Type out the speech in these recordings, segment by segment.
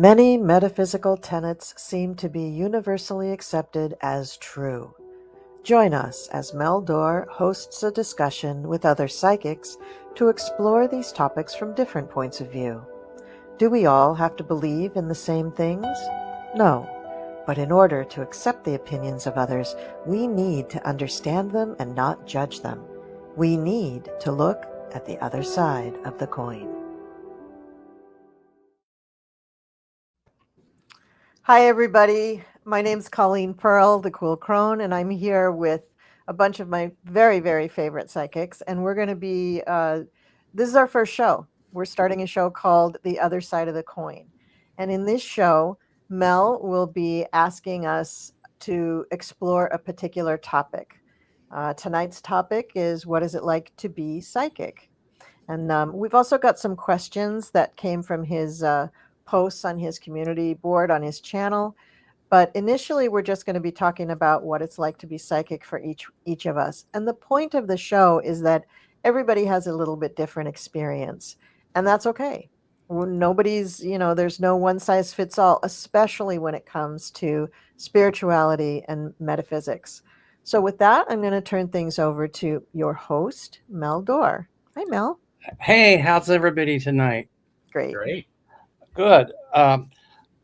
Many metaphysical tenets seem to be universally accepted as true. Join us as Mel Doerr hosts a discussion with other psychics to explore these topics from different points of view. Do we all have to believe in the same things? No. But in order to accept the opinions of others, we need to understand them and not judge them. We need to look at the other side of the coin. Hi, everybody. My name's Colleen Pearl, the Cool Crone, and I'm here with a bunch of my very, very favorite psychics. And we're going to be, this is our first show. We're starting a show called The Other Side of the Coin. And in this show, Mel will be asking us to explore a particular topic. Tonight's topic is, what is it like to be psychic? And we've also got some questions that came from his posts on his community board on his channel. But initially, we're just going to be talking about what it's like to be psychic for each of us. And the point of the show is that everybody has a little bit different experience, and that's okay. Nobody's, there's no one size fits all, especially when it comes to spirituality and metaphysics. So, with that, I'm going to turn things over to your host, Mel Doerr. Hi, Mel. Hey, how's everybody tonight? Great. Good.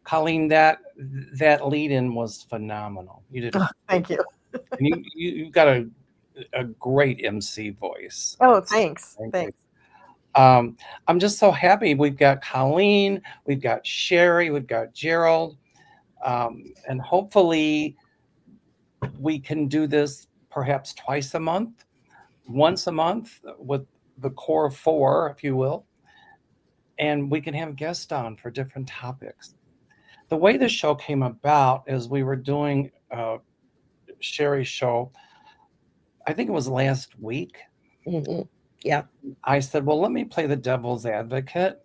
Colleen, that lead-in was phenomenal. You did. Thank you. And you got a great MC voice. Oh, thanks. Thanks. I'm just so happy. We've got Colleen, we've got Sherry, we've got Gerald, and hopefully we can do this perhaps twice a month, once a month with the core four, if you will, and we can have guests on for different topics. The way the show came about is we were doing Sherry's show, I think it was last week. Mm-hmm. Yeah. I said, well, let me play the devil's advocate.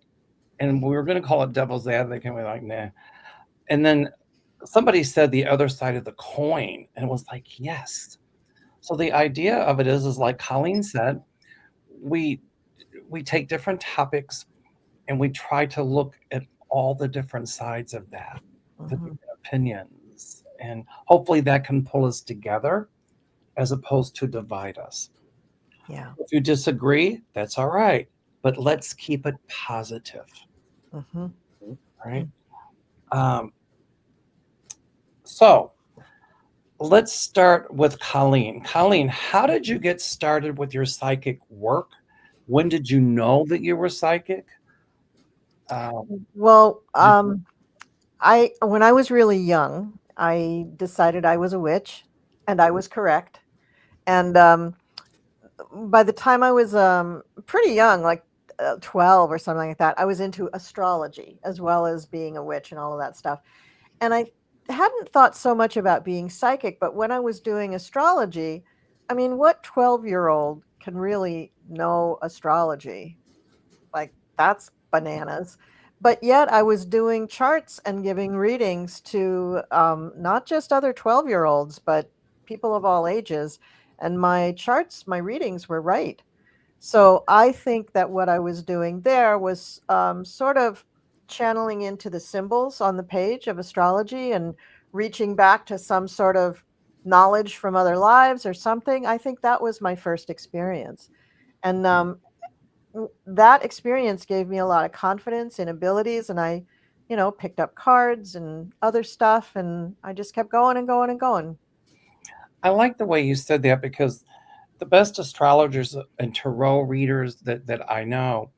And we were going to call it devil's advocate. We're like, nah. And then somebody said the other side of the coin. And it was like, yes. So the idea of it is like Colleen said, we take different topics and we try to look at all the different sides of that, the different opinions. And hopefully that can pull us together as opposed to divide us. Yeah. If you disagree, that's all right. But let's keep it positive. Mm-hmm. Right? So let's start with Colleen. Colleen, how did you get started with your psychic work? When did you know that you were psychic? When I was really young, I decided I was a witch, and I was correct. And by the time I was pretty young, like 12 or something like that, I was into astrology as well as being a witch and all of that stuff. And I hadn't thought so much about being psychic, but when I was doing astrology, I mean, what 12-year-old can really know astrology? Like, that's bananas. But yet I was doing charts and giving readings to not just other 12-year-olds, but people of all ages. And my charts, my readings were right. So I think that what I was doing there was sort of channeling into the symbols on the page of astrology and reaching back to some sort of knowledge from other lives or something. I think that was my first experience. And that experience gave me a lot of confidence and abilities. And I, picked up cards and other stuff. And I just kept going and going and going. I like the way you said that because the best astrologers and tarot readers that I know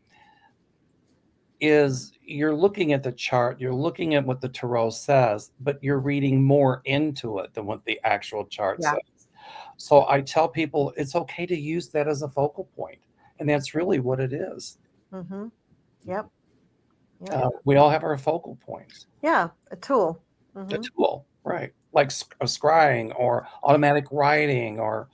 is you're looking at the chart, you're looking at what the tarot says, but you're reading more into it than what the actual chart says. So I tell people it's okay to use that as a focal point, and that's really what it is. Mm-hmm. Yep. We all have our focal points. Yeah, a tool. Mm-hmm. A tool, right? Like scrying or automatic writing or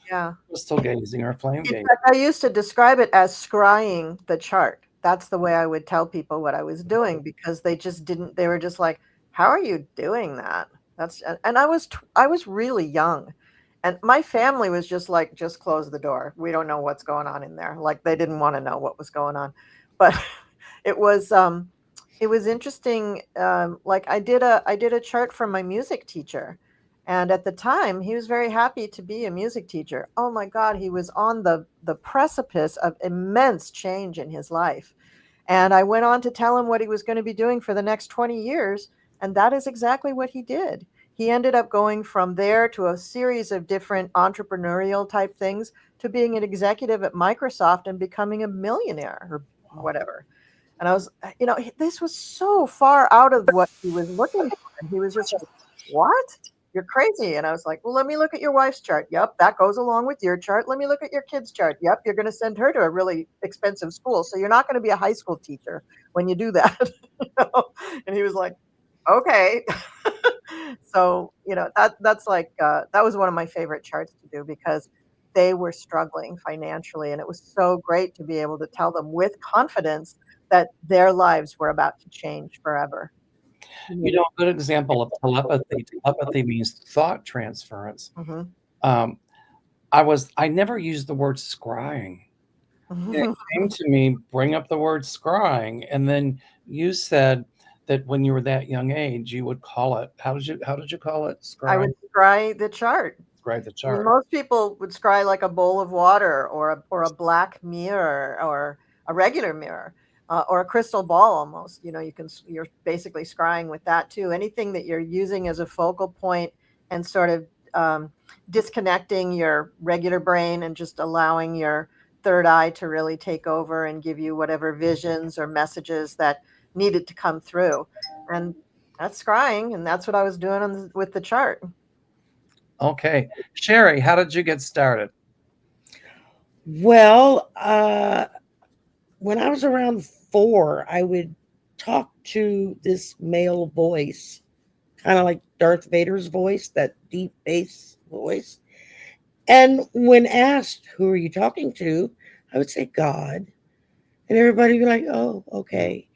crystal gazing or flame gazing. I used to describe it as scrying the chart. That's the way I would tell people what I was doing, because they just didn't. They were just like, "How are you doing that?" And I was really young, and my family was just like, "Just close the door. We don't know what's going on in there." Like, they didn't want to know what was going on, but it was It was interesting. Like I did a chart from my music teacher, and at the time he was very happy to be a music teacher. Oh my God, he was on the precipice of immense change in his life. And I went on to tell him what he was going to be doing for the next 20 years. And that is exactly what he did. He ended up going from there to a series of different entrepreneurial type things to being an executive at Microsoft and becoming a millionaire or whatever. And I was, this was so far out of what he was looking for. And he was just like, what? You're crazy. And I was like, well, let me look at your wife's chart. Yep, that goes along with your chart. Let me look at your kid's chart. Yep, you're going to send her to a really expensive school. So you're not going to be a high school teacher when you do that. And he was like, okay. So, that's like, that was one of my favorite charts to do because they were struggling financially. And it was so great to be able to tell them with confidence that their lives were about to change forever. A good example of telepathy. Telepathy means thought transference. Mhm. Um, I never used the word scrying. And it Mhm. came to me, bring up the word scrying, and then you said that when you were that young age, you would call it. How did you call it? I would Scrying? scry the chart. Scry the I mean, chart. most people would scry like a bowl of water or a black mirror or a regular mirror, or a crystal ball almost. You're basically scrying with that too. Anything that you're using as a focal point and sort of disconnecting your regular brain and just allowing your third eye to really take over and give you whatever visions or messages that needed to come through. And that's scrying, and that's what I was doing with the chart. Okay. Sherry, how did you get started? Well, when I was around 4, I would talk to this male voice, kind of like Darth Vader's voice, that deep bass voice. And when asked, "Who are you talking to?" I would say, "God." And everybody would be like, "Oh, okay."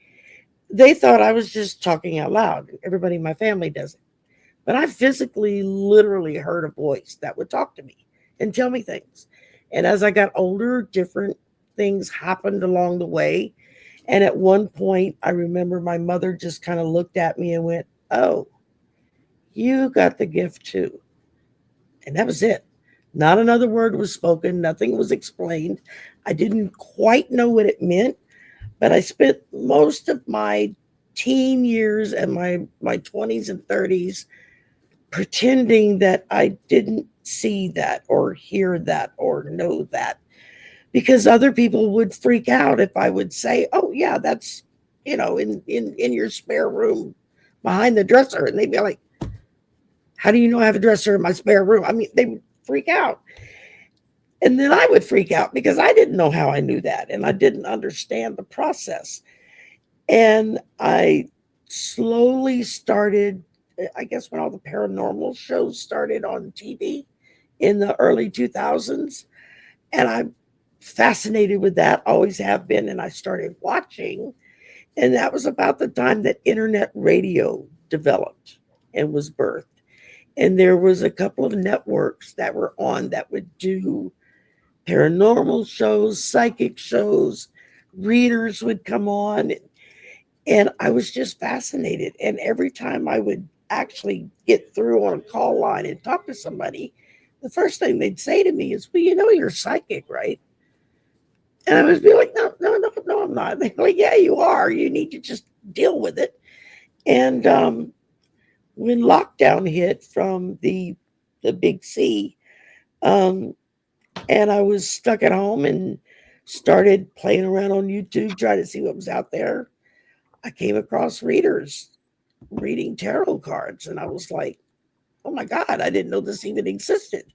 They thought I was just talking out loud. Everybody in my family does it. But I physically, literally heard a voice that would talk to me and tell me things. And as I got older, different things happened along the way. And at one point, I remember my mother just kind of looked at me and went, "Oh, you got the gift too." And that was it. Not another word was spoken, nothing was explained. I didn't quite know what it meant, but I spent most of my teen years and my 20s and 30s pretending that I didn't see that or hear that or know that, because other people would freak out if I would say, "Oh yeah, that's in your spare room behind the dresser," and they'd be like, "How do you know I have a dresser in my spare room?" I mean, they would freak out, and then I would freak out because I didn't know how I knew that, and I didn't understand the process, and I slowly started. I guess when all the paranormal shows started on TV in the early 2000s, and I'm fascinated with that, always have been, and I started watching, and that was about the time that internet radio developed and was birthed. And there was a couple of networks that were on that would do paranormal shows, psychic shows, readers would come on, and I was just fascinated. And every time I would actually get through on a call line and talk to somebody, the first thing they'd say to me is, "Well, you're psychic, right?" And I would be like, "No, no, no, no, I'm not." They're like, "Yeah, you are. You need to just deal with it." And when lockdown hit from the big C, um, and I was stuck at home and started playing around on YouTube, trying to see what was out there, I came across readers reading tarot cards, and I was like, "Oh my God, I didn't know this even existed."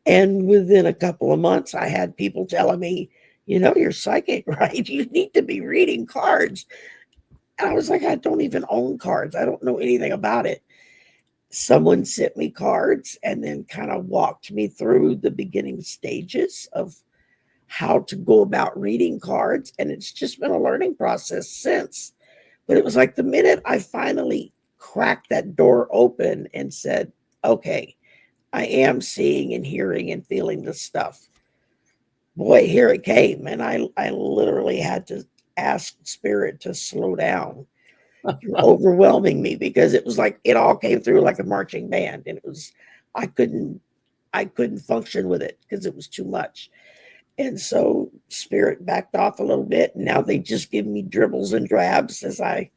And within a couple of months, I had people telling me, "You're psychic, right? You need to be reading cards." And I was like, "I don't even own cards. I don't know anything about it." Someone sent me cards and then kind of walked me through the beginning stages of how to go about reading cards. And it's just been a learning process since. But it was like the minute I finally cracked that door open and said, "Okay, I am seeing and hearing and feeling this stuff." Boy, here it came. And I literally had to ask spirit to slow down You're overwhelming me, because it was like it all came through like a marching band, and it was I couldn't I couldn't function with it because it was too much. And so spirit backed off a little bit. And now they just give me dribbles and drabs as I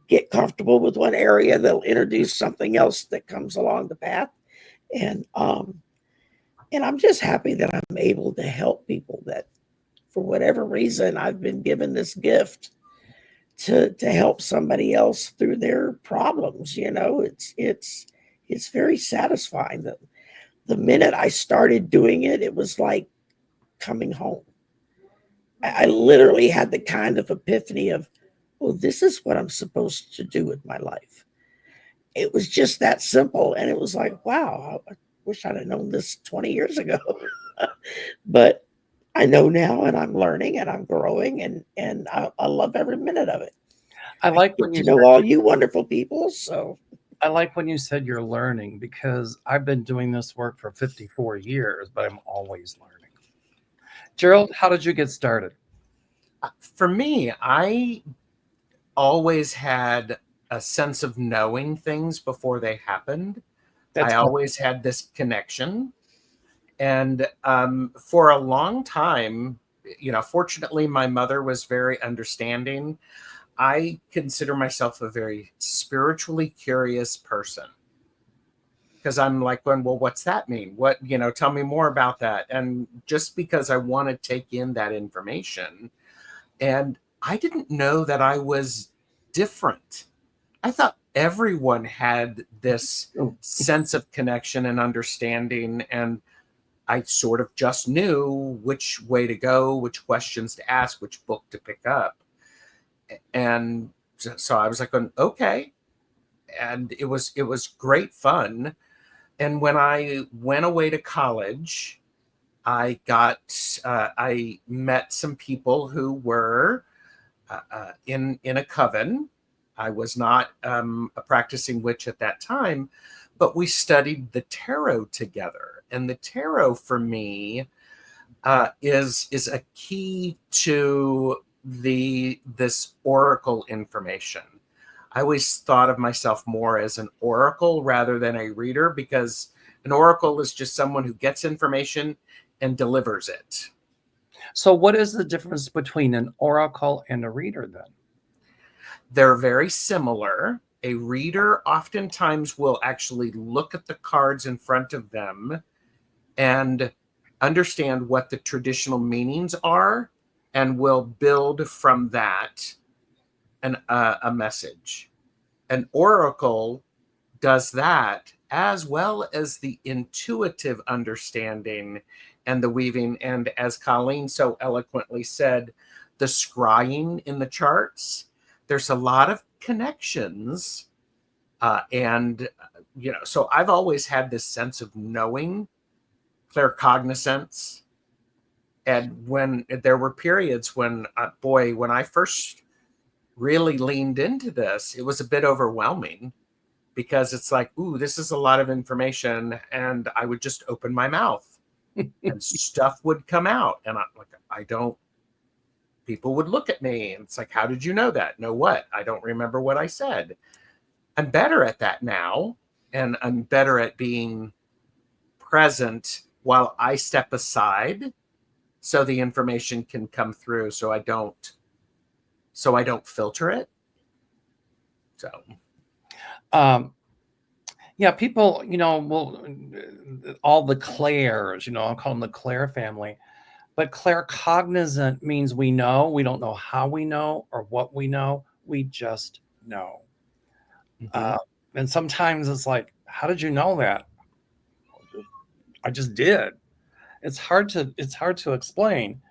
get comfortable with one area. They'll introduce something else that comes along the path. And and I'm just happy that I'm able to help people that for whatever reason I've been given this gift to help somebody else through their problems. It's very satisfying. The minute I started doing it, it was like coming home. I literally had the kind of epiphany of, oh, this is what I'm supposed to do with my life. It was just that simple. And it was like, wow, I wish I'd have known this 20 years ago. But I know now, and I'm learning and I'm growing, and I love every minute of it. I I like when get you to know said all you wonderful people. So I like when you said you're learning, because I've been doing this work for 54 years, but I'm always learning. Gerald, how did you get started? For me, I always had a sense of knowing things before they happened. I That's always had this connection. And for a long time, fortunately, my mother was very understanding. I consider myself a very spiritually curious person because I'm like, well, what's that mean? What, tell me more about that. And just because I want to take in that information, and I didn't know that I was different. I thought everyone had this oh, sense of connection and understanding. And I sort of just knew which way to go, which questions to ask, which book to pick up. And so I was like, okay. And it was great fun. And when I went away to college, I met some people who were in a coven. I was not a practicing witch at that time, but we studied the tarot together. And the tarot for me is a key to this oracle information. I always thought of myself more as an oracle rather than a reader, because an oracle is just someone who gets information and delivers it. so what is the difference between an oracle and a reader then? They're very similar. A reader oftentimes will actually look at the cards in front of them and understand what the traditional meanings are and will build from that a message. An oracle does that as well as the intuitive understanding and the weaving. And as Colleen so eloquently said, the scrying in the charts, there's a lot of connections. So I've always had this sense of knowing, claircognizance. And when there were periods when, when I first really leaned into this, it was a bit overwhelming because it's like, ooh, this is a lot of information. And I would just open my mouth and stuff would come out. And I'm like, people would look at me and it's like, how did you know that? Know what? I don't remember what I said. I'm better at that now. And I'm better at being present while I step aside so the information can come through. So I don't filter it. So Um, yeah, people, will all the Claires, I'll call them the Claire family. But claircognizant means we know. We don't know how we know or what we know. We just know. mhm. And sometimes it's like, how did you know that? I just did. It's hard to explain.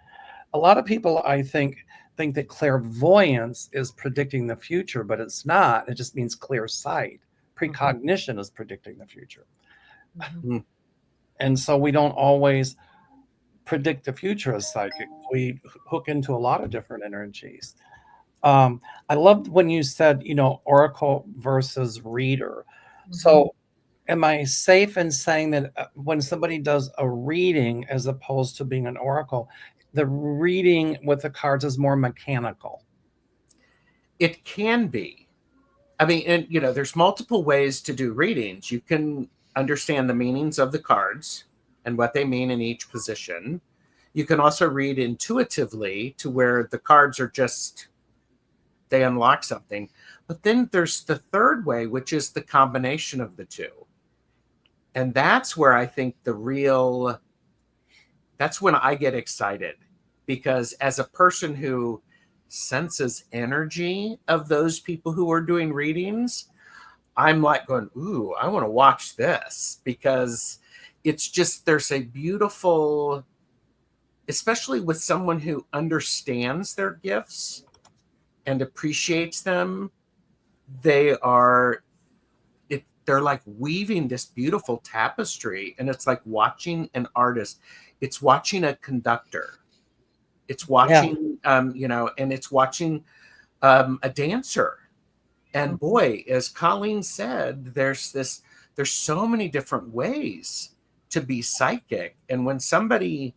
A lot of people, I think that clairvoyance is predicting the future, but it's not. It just means clear sight. Precognition is predicting the future. Mhm. And so we don't always predict the future as psychic. We hook into a lot of different energies. I loved when you said, oracle versus reader. Mhm. So, am I safe in saying that when somebody does a reading as opposed to being an oracle, the reading with the cards is more mechanical? It can be. I mean, and there's multiple ways to do readings. You can understand the meanings of the cards and what they mean in each position. You can also read intuitively to where the cards are just, they unlock something. But then there's the third way, which is the combination of the two. And that's where I think that's when I get excited, because as a person who senses energy of those people who are doing readings, I'm like going, ooh, I want to watch this, because it's just, there's a beautiful, especially with someone who understands their gifts and appreciates them, they are, they're like weaving this beautiful tapestry, and it's like watching an artist. It's watching a conductor. It's Yeah. watching, and it's watching a dancer. And boy, as Colleen said, there's so many different ways to be psychic. And when somebody,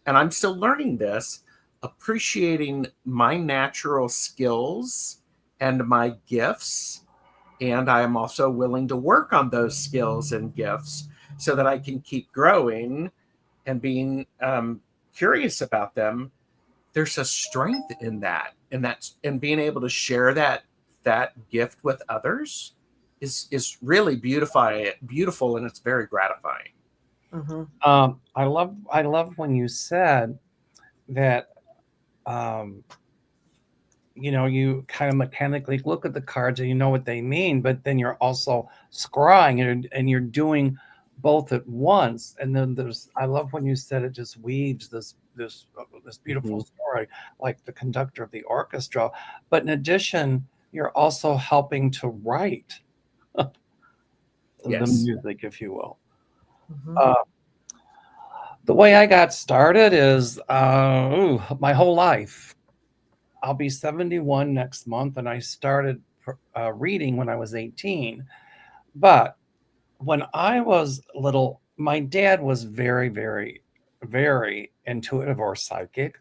and I'm still learning this, appreciating my natural skills and my gifts, and I am also willing to work on those skills and gifts so that I can keep growing and being curious about them. There's a strength in that, and being able to share that gift with others is really beautiful, and it's very gratifying. I love when you said that, you kind of mechanically look at the cards and you know what they mean, but then you're also scrying and you're doing both at once. And then I love when you said it just weaves this beautiful Mhm. story, like the conductor of the orchestra. But in addition, you're also helping to write the Yes. music, if you will. Uh, the way I got started is my whole life. I'll be 71 next month, and I started reading when I was 18. But when I was little, my dad was very, very, very intuitive or psychic,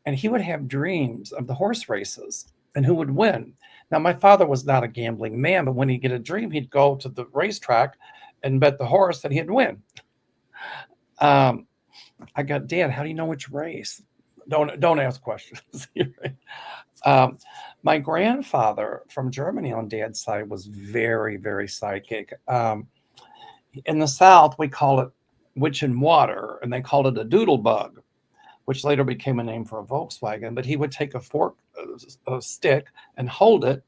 and he would have dreams of the horse races and who would win. Now, my father was not a gambling man, but when he'd get a dream, he'd go to the racetrack and bet the horse that he'd win. Um, I got, Dad, how do you know which race? Don't ask questions. Um, my grandfather from Germany on dad's side was very, very psychic. In the South, we call it witch and water, and they called it a doodle bug, which later became a name for a Volkswagen. But he would take a fork, a stick, and hold it.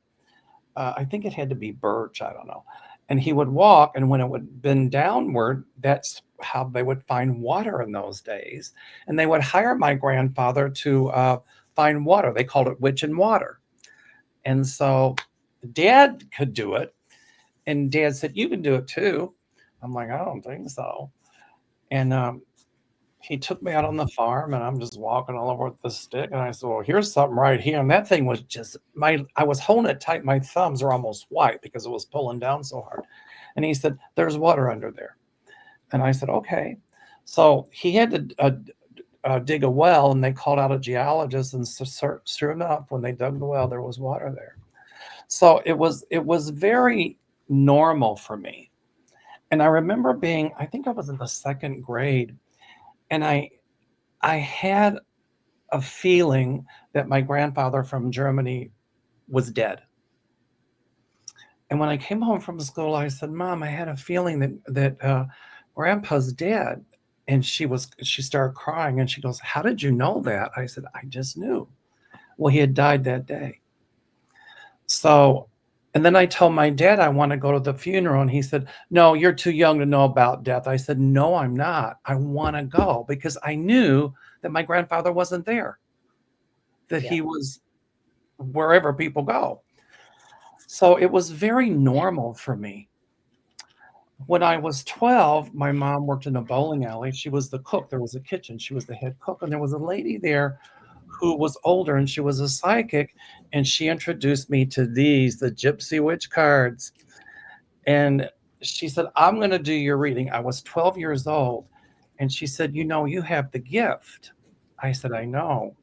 I think it had to be birch, I don't know. And he would walk, and when it would bend downward, that's how they would find water in those days. And they would hire my grandfather to find water. They called it witch and water. And so dad could do it. And dad said, you can do it too. I'm like, I don't think so. And he took me out on the farm, and I'm just walking all over with the stick. And I said, well, here's something right here. And that thing was just, I was holding it tight. My thumbs are almost white because it was pulling down so hard. And he said, there's water under there. And I said, okay. So he had to dig a well, and they called out a geologist, and sure enough, when they dug the well, there was water there. So it was very normal for me. And I remember I think I was in the second grade, and I had a feeling that my grandfather from Germany was dead. And when I came home from school, I said, Mom, I had a feeling that Grandpa's dead. And she started crying, and she goes, how did you know that? I said, I just knew. Well, he had died that day. So, and then I told my dad I want to go to the funeral, and he said, no, you're too young to know about death. I said, no, I'm not. I want to go, because I knew that my grandfather wasn't there, that he was wherever people go. So it was very normal for me. When I was 12, my mom worked in a bowling alley. She was the cook. There was a kitchen. She was the head cook. And there was a lady there who was older, and she was a psychic. And she introduced me to the Gypsy Witch cards. And she said, I'm going to do your reading. I was 12 years old. And she said, you have the gift. I said, I know.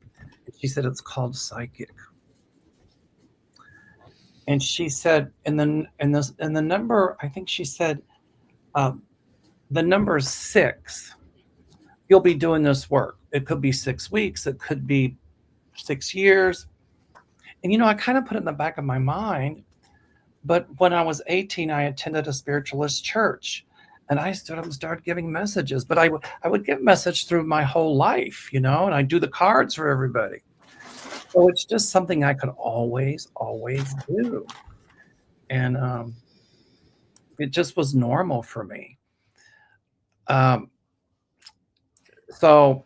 She said, it's called psychic. And she said, and the number, I think she said, the number 6, you'll be doing this work. It could be 6 weeks, it could be 6 years. And I kind of put it in the back of my mind. But when I was 18, I attended a spiritualist church, and I stood up and started giving messages. But I would give message through my whole life, and I do the cards for everybody. So it's just something I could always do. And it just was normal for me. So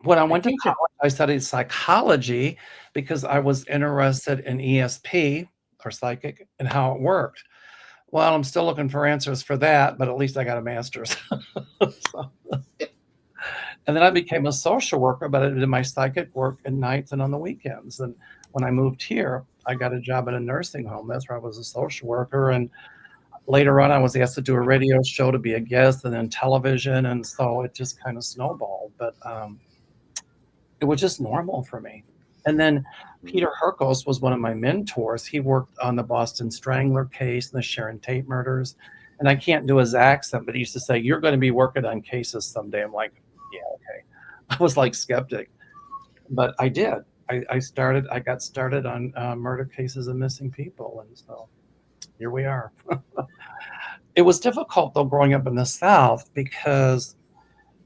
when I went to college, I studied psychology because I was interested in ESP, or psychic, and how it worked. Well, I'm still looking for answers for that, but at least I got a master's. So, and then I became a social worker, but I did my psychic work at nights and on the weekends. And when I moved here, I got a job at a nursing home. That's where I was a social worker. And later on, I was asked to do a radio show, to be a guest, and then television. And so it just kind of snowballed. But it was just normal for me. And then Peter Herkos was one of my mentors. He worked on the Boston Strangler case and the Sharon Tate murders. And I can't do his accent, but he used to say, "You're going to be working on cases someday." I'm like, yeah, okay. I was like skeptic, but I did. I got started on murder cases and missing people. And so here we are. It was difficult, though, growing up in the South, because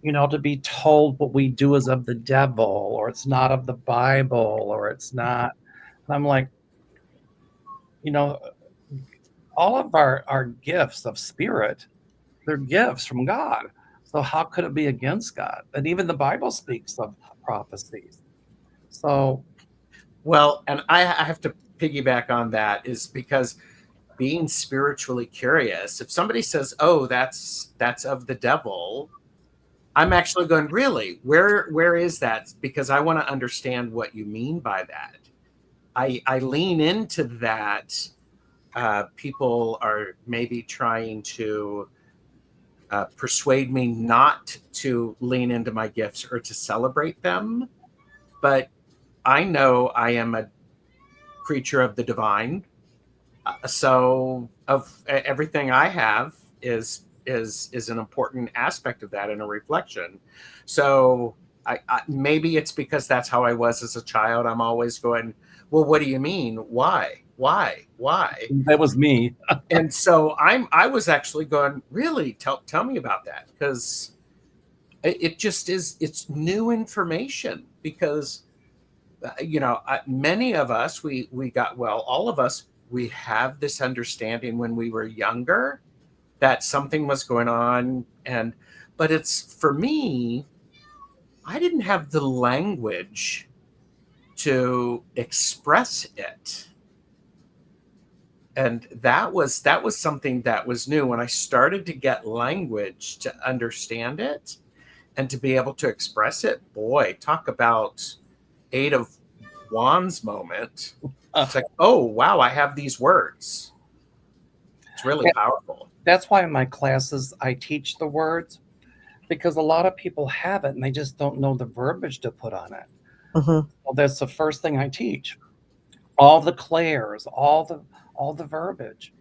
to be told what we do is of the devil, or it's not of the Bible, or it's not. And I'm like, all of our gifts of spirit, they're gifts from God. So how could it be against God? And even the Bible speaks of prophecies. So, well, and I have to piggyback on that, is because being spiritually curious, if somebody says, "Oh, that's of the devil," I'm actually going, really? Where is that? Because I want to understand what you mean by that. I lean into that. People are maybe trying to persuade me not to lean into my gifts or to celebrate them. But I know I am a creature of the divine. So of everything I have is an important aspect of that, and a reflection. So I maybe it's because that's how I was as a child. I'm always going, well, what do you mean? Why? that was me. And so I was actually going, really, tell me about that, because it just is, it's new information. Because many of us, we got, well, all of us, we have this understanding when we were younger that something was going on. But it's, for me, I didn't have the language to express it. And that was something that was new when I started to get language to understand it and to be able to express it. Boy, talk about 8 of Wands moment. It's like, oh, wow, I have these words. It's really powerful. That's why in my classes I teach the words, because a lot of people have it and they just don't know the verbiage to put on it. Mm-hmm. Well, that's the first thing I teach. All the clairs, all the verbiage.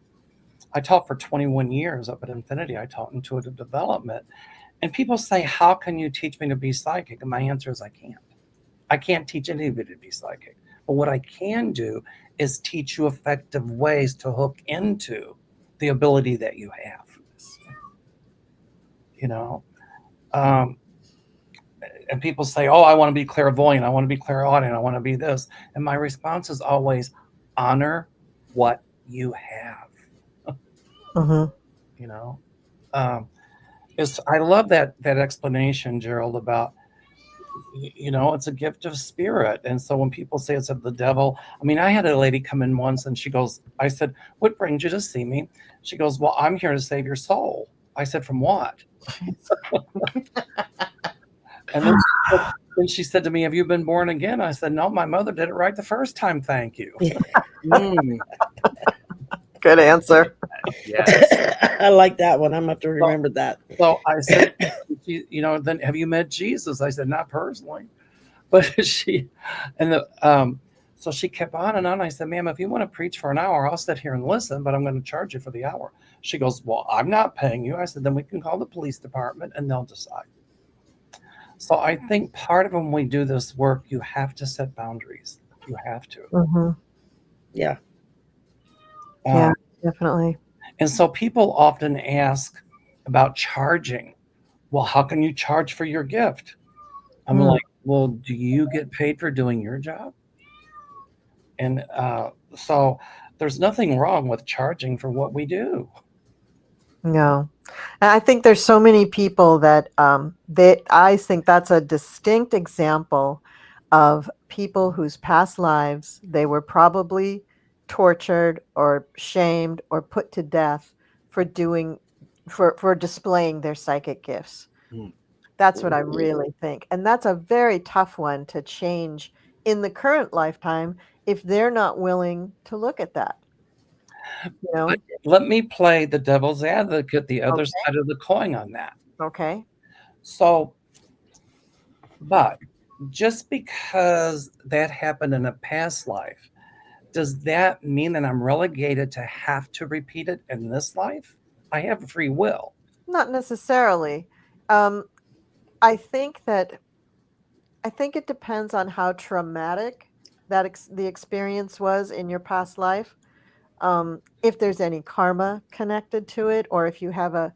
I taught for 21 years up at Infinity. I taught intuitive development. And people say, how can you teach me to be psychic? And my answer is, I can't. I can't teach anybody to be psychic. But what I can do is teach you effective ways to hook into the ability that you have. And people say, oh, I want to be clairvoyant, I want to be clairaudient, I want to be this. And my response is always, honor what you have. Mm-hmm. I love that explanation, Gerald, about, it's a gift of spirit. And so when people say it's of the devil, I mean, I had a lady come in once and she goes, I said, what brings you to see me? She goes, well, I'm here to save your soul. I said, from what? And then she said to me, have you been born again? I said, no, my mother did it right the first time. Thank you. Good answer. Yes. I like that one. I'm going to have to remember that. So I said, then have you met Jesus? I said, not personally. But so So she kept on and on. I said, ma'am, if you want to preach for an hour, I'll sit here and listen, but I'm going to charge you for the hour. She goes, well, I'm not paying you. I said, then we can call the police department and they'll decide. So I think part of when we do this work, you have to set boundaries. You have to. Mm-hmm. Yeah. Yeah, Um, definitely. and so people often ask about charging. Well, how can you charge for your gift? I'm Mm. like, well, do you get paid for doing your job? And so there's nothing wrong with charging for what we do. No. And I think there's so many people that I think that's a distinct example of people whose past lives they were probably tortured or shamed or put to death for doing for displaying their psychic gifts. Mm. That's what I really think. And that's a very tough one to change in the current lifetime if they're not willing to look at that, you But know? let me play the devil's advocate, the other Okay. side of the coin on that. Okay. So, but just because that happened in a past life, does that mean that I'm relegated to have to repeat it in this life? I have free will. Not necessarily. Um, I think that I think it depends on how traumatic the experience was in your past life. If there's any karma connected to it, or if you have a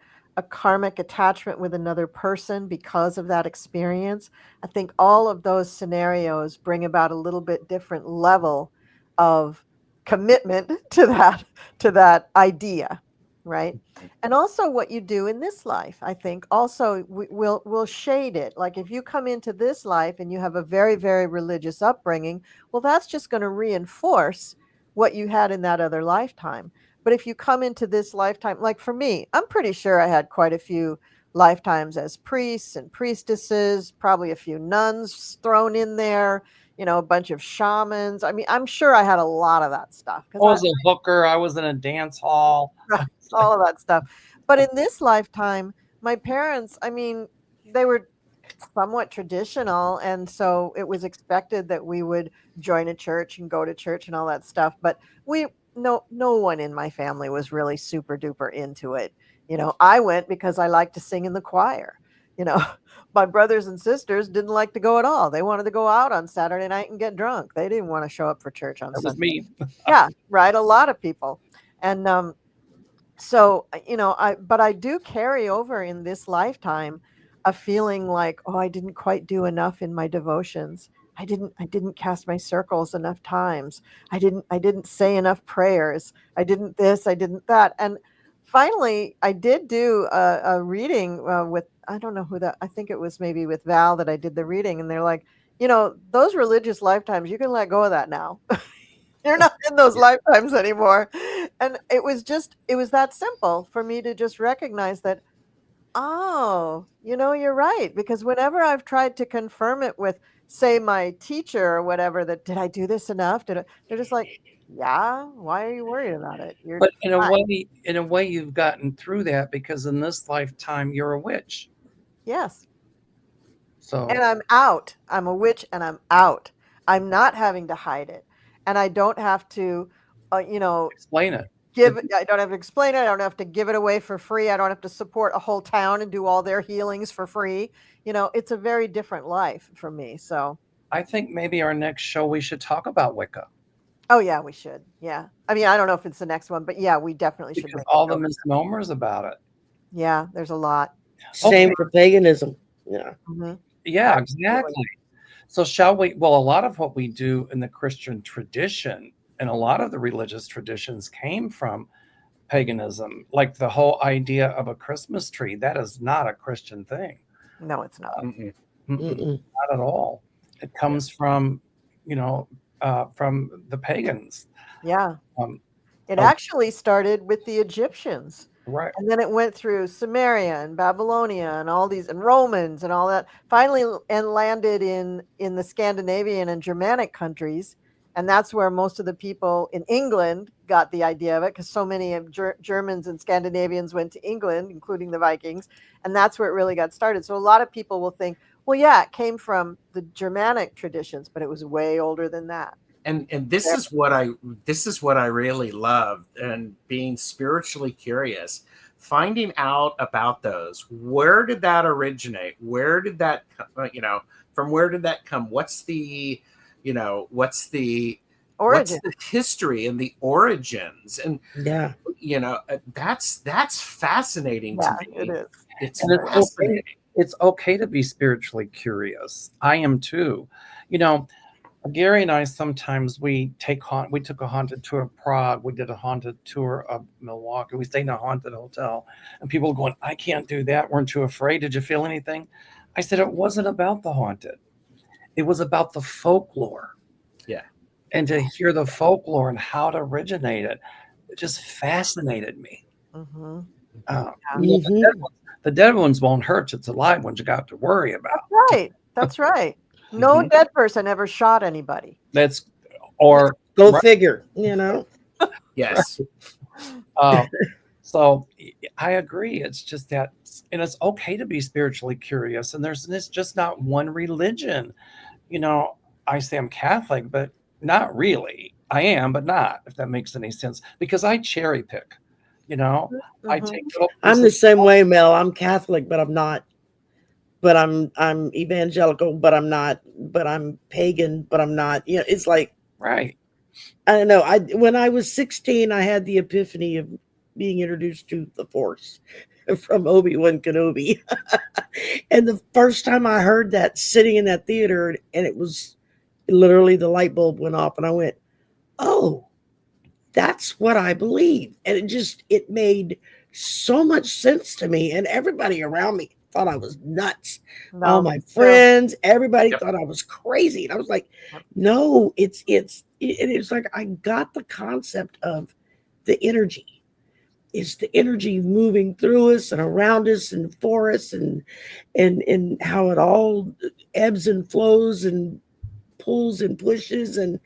karmic attachment with another person because of that experience, I think all of those scenarios bring about a little bit different level of commitment to that idea, right? And also what you do in this life, I think also will shade it. Like if you come into this life and you have a very, very religious upbringing, well, that's just going to reinforce what you had in that other lifetime. But if you come into this lifetime, like for me, I'm pretty sure I had quite a few lifetimes as priests and priestesses, probably a few nuns thrown in there, a bunch of shamans. I mean, I'm sure I had a lot of that stuff I because was a hooker. I was in a dance hall. right, all of that stuff. But in this lifetime, my parents, I mean, they were somewhat traditional, and so it was expected that we would join a church and go to church and all that stuff. But we no one in my family was really super duper into it. I went because I like to sing in the choir. You know, my brothers and sisters didn't like to go at all. They wanted to go out on Saturday night and get drunk. They didn't want to show up for church on That was Sunday. me. Yeah, right. A lot of people. And so but I do carry over in this lifetime a feeling like, oh, I didn't quite do enough in my devotions. I didn't cast my circles enough times. I didn't say enough prayers. I didn't this, I didn't that. And finally I did do a reading with, I don't know who that, I think it was maybe with Val that I did the reading, and they're like, those religious lifetimes, you can let go of that now. You're not in those lifetimes anymore. And it was that simple for me to just recognize that, oh, you're right. Because whenever I've tried to confirm it with, say, my teacher or whatever, that did I do this enough? They're just like, yeah, why are you worried about it? You're But fine. in a way, you've gotten through that because in this lifetime, you're a witch. Yes. So And I'm out. I'm a witch and I'm out. I'm not having to hide it. And I don't have to, you know, explain it. I don't have to explain it. I don't have to give it away for free. I don't have to support a whole town and do all their healings for free. It's a very different life for me. So, I think maybe our next show we should talk about Wicca oh yeah, we should. Yeah. I mean, I don't know if it's the next one, but yeah, we definitely should because make all a the show. misnomers about it. Yeah, there's a lot. Same Okay. for paganism. Yeah. Hmm. Yeah, Absolutely. exactly. So shall we? Well, a lot of what we do in the Christian tradition and a lot of the religious traditions came from paganism, like the whole idea of a Christmas tree. That is not a Christian thing. No, it's not. Mm-mm. Mm-mm. Not at all. It comes from, you know, from the pagans. Yeah. Um, It oh, actually started with the Egyptians. right. And then it went through Samaria and Babylonia and all these, and Romans and all that. Finally, and landed in the Scandinavian and Germanic countries, and that's where most of the people in England got the idea of it, because so many of Germans and Scandinavians went to England, including the Vikings, and that's where it really got started. So a lot of people will think, well, yeah, it came from the Germanic traditions, but it was way older than that. and this is what I really love, and being spiritually curious, finding out about those. Where did that originate? Where did that from where did that come? What's the what's the Origin. history and the origins? And Yeah. that's fascinating to Yeah, me. it is. It's And fascinating. it's okay to be spiritually curious. I am too. You know, Gary and I sometimes we took a haunted tour of Prague. We did a haunted tour of Milwaukee. We stayed in a haunted hotel, and people were going, "I can't do that. Weren't you afraid? Did you feel anything?" I said it wasn't about the haunted. It was about the folklore. Yeah. And to hear the folklore and how it originated, it just fascinated me. Mm-hmm. Uh, Yeah. the dead ones won't hurt. It's the live ones you got to worry about. Right. That's right. No Mhm. dead person ever shot anybody. That's or Go right, figure. Yes. um, so I agree. It's just that, and it's okay to be spiritually curious. And it's just not one religion. You know, I say I'm Catholic, but not really. I am, but not, if that makes any sense, because I cherry pick. You know, I Mm-hmm. take little I'm pieces. the same way, Mel. I'm Catholic, but I'm not. But I'm evangelical, but I'm not. But I'm pagan, but I'm not. It's like Right. I don't know. When I was 16, I had the epiphany of being introduced to the Force from Obi-Wan Kenobi. And the first time I heard that sitting in that theater, and it was literally the light bulb went off, and I went, "Oh, that's what I believe." And it made so much sense to me, and everybody around me thought I was nuts. All No, my me too. friends, everybody Yep. thought I was crazy, and I was like, no, it's like I got the concept of the energy. It's the energy moving through us and around us and for us, and how it all ebbs and flows and pulls and pushes, and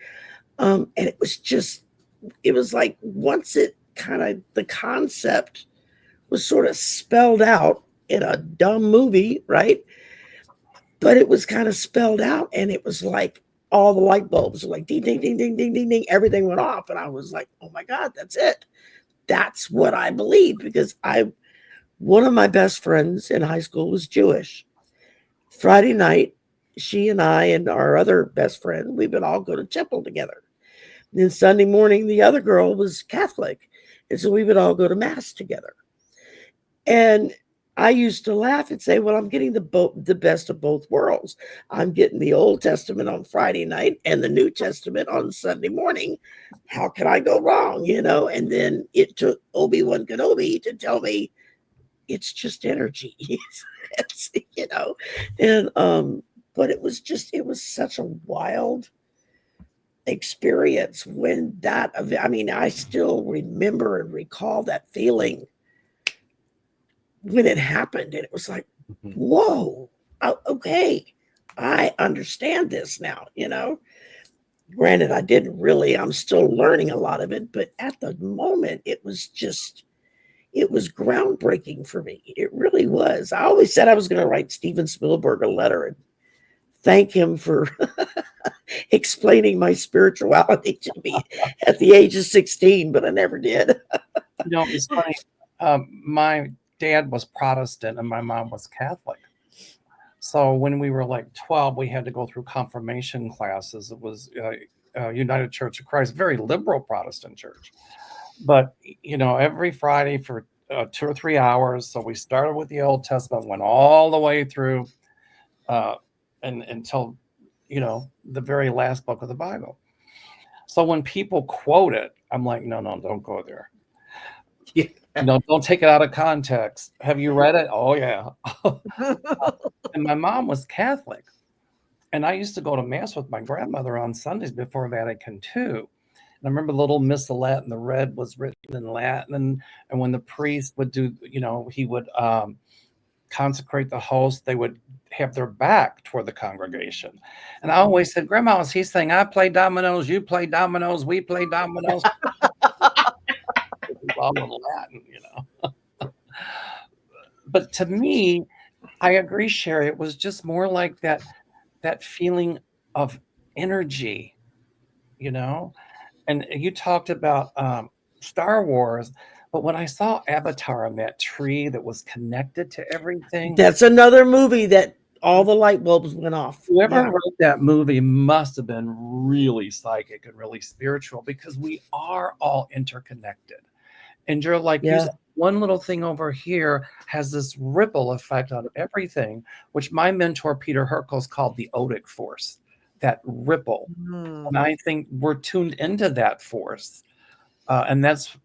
it was like once it kind of the concept was sort of spelled out in a dumb movie, right? But it was kind of spelled out, and it was like all the light bulbs were like ding, ding, ding, ding, ding, ding, ding. Everything went off, and I was like, "Oh my god, that's it! That's what I believe." Because one of my best friends in high school was Jewish. Friday night, she and I and our other best friend, we would all go to temple together. Then Sunday morning, the other girl was Catholic. And so we would all go to mass together. And I used to laugh and say, well, I'm getting the best of both worlds. I'm getting the Old Testament on Friday night and the New Testament on Sunday morning. How can I go wrong? And then it took Obi-Wan Kenobi to tell me it's just energy. And but it was such a wild experience when I still remember and recall that feeling when it happened, and it was like, whoa, okay, I understand this now. Granted, I'm still learning a lot of it, but at the moment it was groundbreaking for me. It really was. I always said I was going to write Steven Spielberg a letter and thank him for explaining my spirituality to me at the age of 16, but I never did. You know, it's funny. My dad was Protestant and my mom was Catholic. So when we were like 12, we had to go through confirmation classes. It was United Church of Christ, very liberal Protestant church. But, every Friday for 2 or 3 hours. So we started with the Old Testament, went all the way through and until, the very last book of the Bible. So when people quote it, I'm like, no, don't go there. Yeah. No, don't take it out of context. Have you read it? Oh, yeah. And my mom was Catholic. And I used to go to mass with my grandmother on Sundays before Vatican II. And I remember little Missal the red was written in Latin. And when the priest would do, he would consecrate the host, they would have their back toward the congregation. And I always said, Grandma, is he saying I play dominoes, you play dominoes, we play dominoes? All in Latin. But to me, I agree, Sherry. It was just more like that feeling of energy, you know? And you talked about Star Wars, but when I saw Avatar on that tree that was connected to everything, That's another movie that all the light bulbs went off. whoever Yeah. wrote that movie must have been really psychic and really spiritual because we are all interconnected. And you're like, you Yeah. said, one little thing over here has this ripple effect on everything, which my mentor, Peter Herkel's called the Odic force, that ripple. And I think we're tuned into that force. And that's,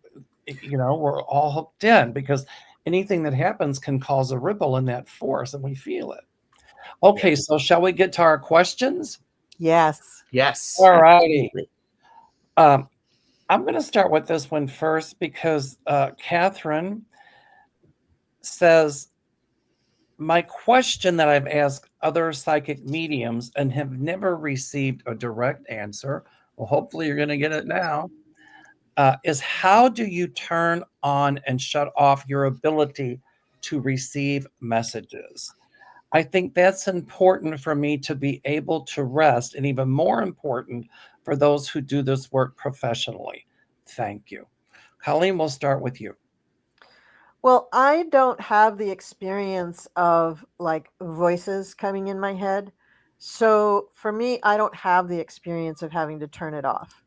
we're all hooked in because anything that happens can cause a ripple in that force and we feel it. Okay, so shall we get to our questions? Yes. Yes. All righty. Absolutely. I'm going to start with this one first because Catherine says, my question that I've asked other psychic mediums and have never received a direct answer, well, hopefully you're going to get it now, is how do you turn on and shut off your ability to receive messages? I think that's important for me to be able to rest, and even more important for those who do this work professionally. Thank you. Colleen, we'll start with you. Well, I don't have the experience of like voices coming in my head. So for me, I don't have the experience of having to turn it off.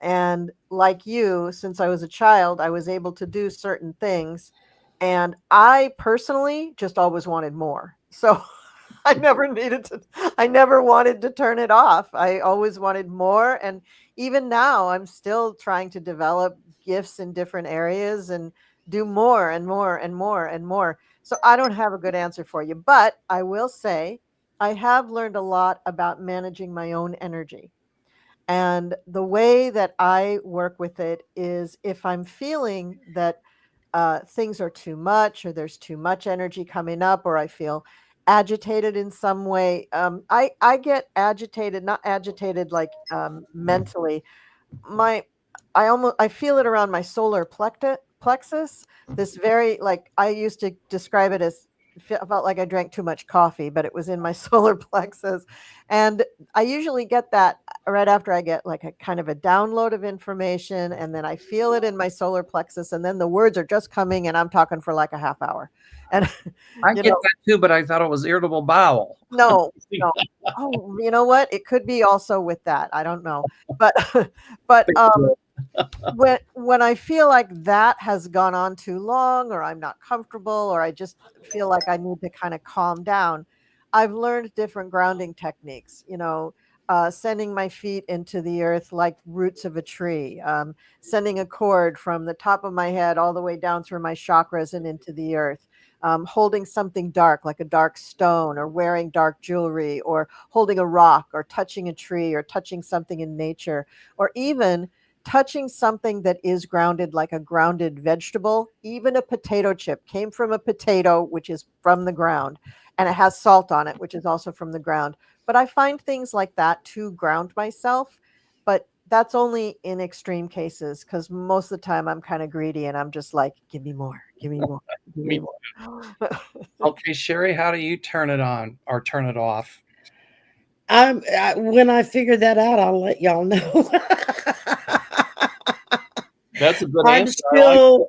And like you, since I was a child, I was able to do certain things. And I personally just always wanted more. So I never wanted to turn it off. I always wanted more. And even now, I'm still trying to develop gifts in different areas and do more and more and more and more. So I don't have a good answer for you. But I will say, I have learned a lot about managing my own energy. And the way that I work with it is if I'm feeling that things are too much or there's too much energy coming up or I feel agitated in some way, I get agitated, not agitated like mentally. My I feel it around my solar plexus. This very like I used to describe it as felt like I drank too much coffee, but it was in my solar plexus. And I usually get that right after I get like a kind of a download of information, and then I feel it in my solar plexus, and then the words are just coming, and I'm talking for like a half hour. And I you get know, that too, but I thought it was irritable bowel. no, no. Oh, you know what? It could be also with that. I don't know. But but when I feel like that has gone on too long or I'm not comfortable or I just feel like I need to kind of calm down, I've learned different grounding techniques, sending my feet into the earth like roots of a tree, sending a cord from the top of my head all the way down through my chakras and into the earth, holding something dark like a dark stone or wearing dark jewelry or holding a rock or touching a tree or touching something in nature or even touching something that is grounded like a grounded vegetable. Even a potato chip came from a potato, which is from the ground, and it has salt on it, which is also from the ground. But I find things like that to ground myself, but that's only in extreme cases because most of the time I'm kind of greedy and I'm just like, give me more, give me more, give me Me- more. Okay, Sherry, how do you turn it on or turn it off? When I figure that out, I'll let y'all know. That's a good I'm answer. I like still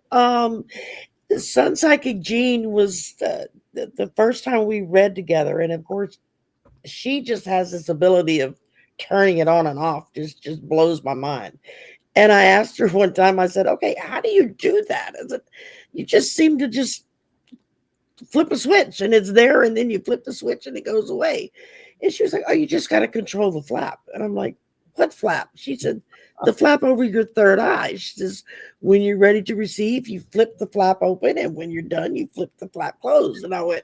Sun Psychic Jean was the first time we read together, and of course, she just has this ability of turning it on and off. Just blows my mind. And I asked her one time. I said, "Okay, how do you do that? Is it you just seem to just flip a switch and it's there, and then you flip the switch and it goes away?" And she was like, "Oh, you just got to control the flap." And I'm like, "What flap?" She said, "The flap over your third eye." She says, "When you're ready to receive, you flip the flap open, and when you're done, you flip the flap closed." And I went,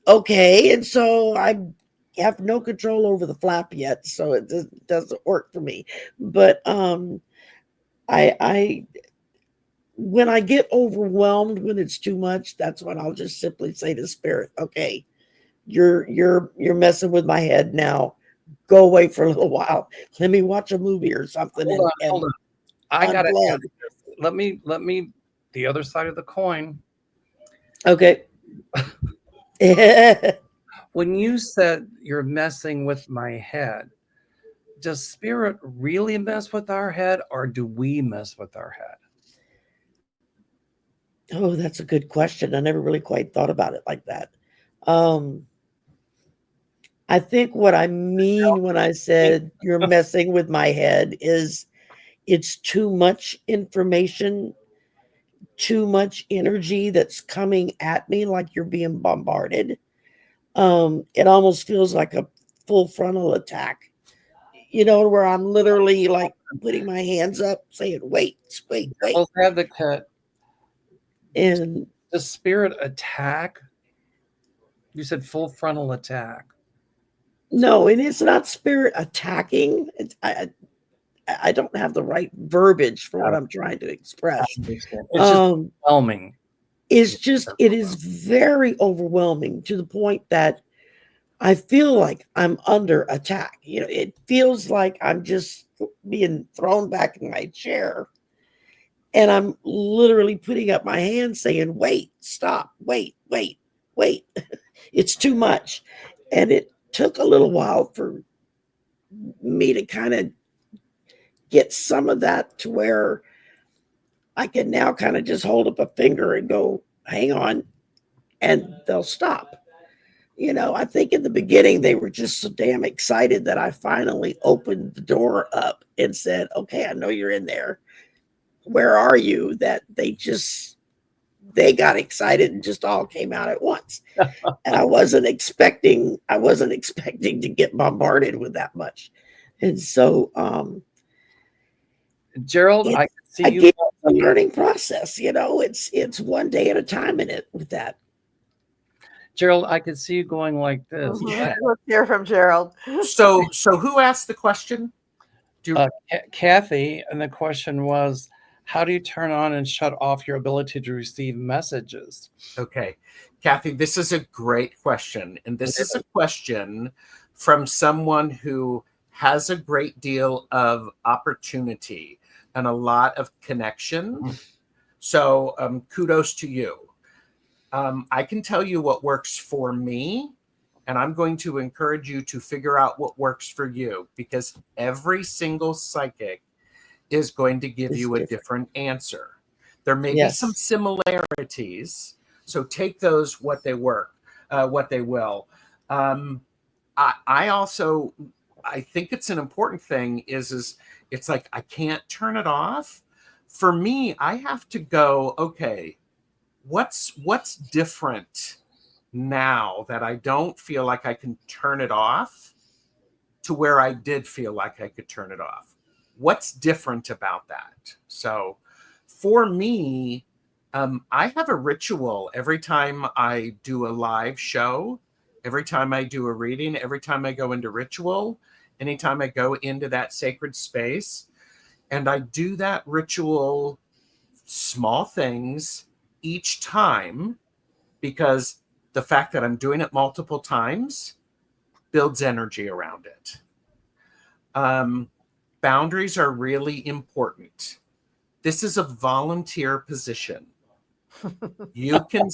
"Okay." And so I have no control over the flap yet, so it doesn't work for me. But I when I get overwhelmed when it's too much, that's when I'll just simply say to spirit, "Okay, you're messing with my head now. Go away for a little while. Let me watch a movie or something hold on, and hold on. I gotta unplug." ask this. Let me the other side of the coin. Okay. When you said you're messing with my head, does spirit really mess with our head, or do we mess with our head? Oh, that's a good question. I never really quite thought about it like that. Um, I think what I mean when I said you're messing with my head is it's too much information, too much energy that's coming at me like you're being bombarded. It almost feels like a full frontal attack, where I'm literally like putting my hands up saying, wait, wait, wait. Devil's advocate, And does spirit attack? You said full frontal attack. no, and it's not spirit attacking. I don't have the right verbiage for what I'm trying to express. It's just overwhelming. It is very overwhelming to the point that I feel like I'm under attack. It feels like I'm just being thrown back in my chair. And I'm literally putting up my hand saying, wait, stop, wait, wait, wait. It's too much. And it took a little while for me to kind of get some of that to where I can now kind of just hold up a finger and go, hang on, and they'll stop. I think in the beginning they were just so damn excited that I finally opened the door up and said, okay, I know you're in there. Where are you? That they got excited and just all came out at once. And I wasn't expecting to get bombarded with that much. And so Gerald, I can see you. It's a learning process, it's one day at a time in it with that. Gerald, I could see you going like this. Yeah. Let's hear from Gerald. So who asked the question? Kathy, and the question was, how do you turn on and shut off your ability to receive messages? Okay, Kathy, this is a great question. And this is a question from someone who has a great deal of opportunity and a lot of connection. So kudos to you. I can tell you what works for me, and I'm going to encourage you to figure out what works for you, because every single psychic is going to give you a different answer. There may be some similarities, so take those what they will. I think it's an important thing is it's like I can't turn it off. For me, I have to go, okay, what's different now that I don't feel like I can turn it off to where I did feel like I could turn it off? What's different about that? So for me, I have a ritual every time I do a live show, every time I do a reading, every time I go into ritual, anytime I go into that sacred space. And I do that ritual, small things each time, because the fact that I'm doing it multiple times builds energy around it. Boundaries are really important. This is a volunteer position. You can,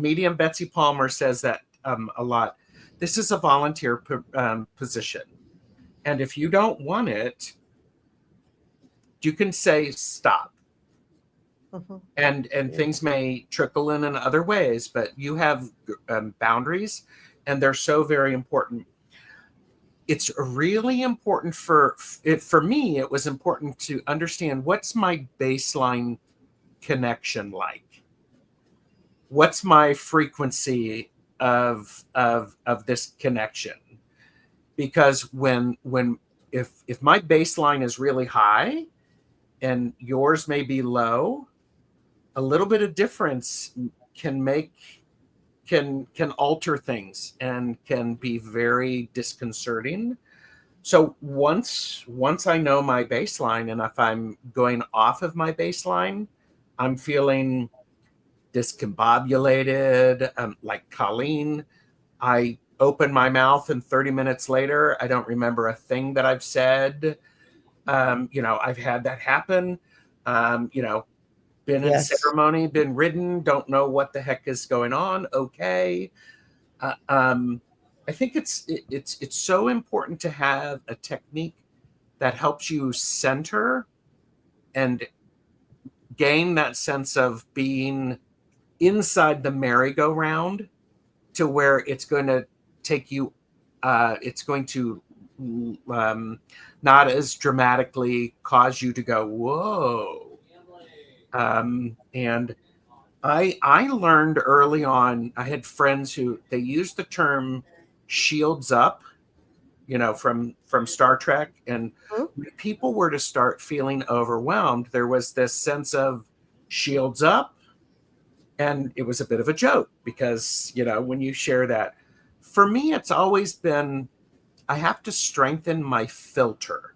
Medium Betsy Palmer says that a lot. This is a volunteer position. And if you don't want it, you can say stop. And things may trickle in other ways, but you have boundaries, and they're so very important. It's really important for me. It was important to understand, what's my baseline connection like? What's my frequency of this connection? Because if my baseline is really high and yours may be low, a little bit of difference can alter things and can be very disconcerting. So once I know my baseline, and if I'm going off of my baseline, I'm feeling discombobulated, like Colleen. I open my mouth and 30 minutes later, I don't remember a thing that I've said. I've had that happen. Been in ceremony, been ridden, don't know what the heck is going on. Okay. I think it's so important to have a technique that helps you center and gain that sense of being inside the merry-go-round, to where it's going to take you, it's going to not as dramatically cause you to go, whoa. And I learned early on, I had friends who, they used the term shields up, from Star Trek. And Mhm. when people were to start feeling overwhelmed, there was this sense of shields up. And it was a bit of a joke because, when you share that, for me, it's always been, I have to strengthen my filter,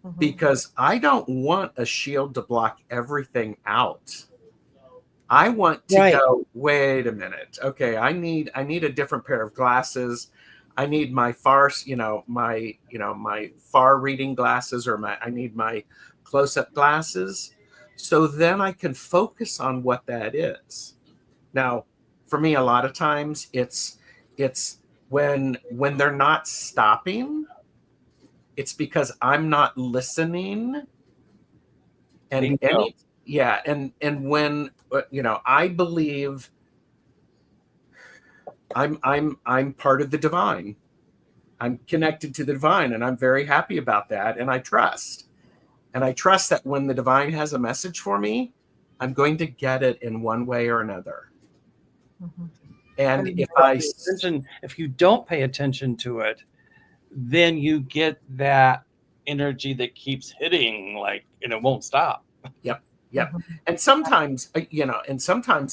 Mhm. because I don't want a shield to block everything out. I want to Right. go, wait a minute. Okay, I need a different pair of glasses. I need my my far reading glasses, or I need my close-up glasses. So then I can focus on what that is. Now, for me, a lot of times it's when they're not stopping, it's because I'm not listening. And Bingo. and when I believe I'm part of the divine. I'm connected to the divine, and I'm very happy about that, and I trust. And I trust that when the divine has a message for me, I'm going to get it in one way or another. Mhm. And And if I if you don't pay attention to it, then you get that energy that keeps hitting, like, and it won't stop. Yep, yep. Mhm. And sometimes,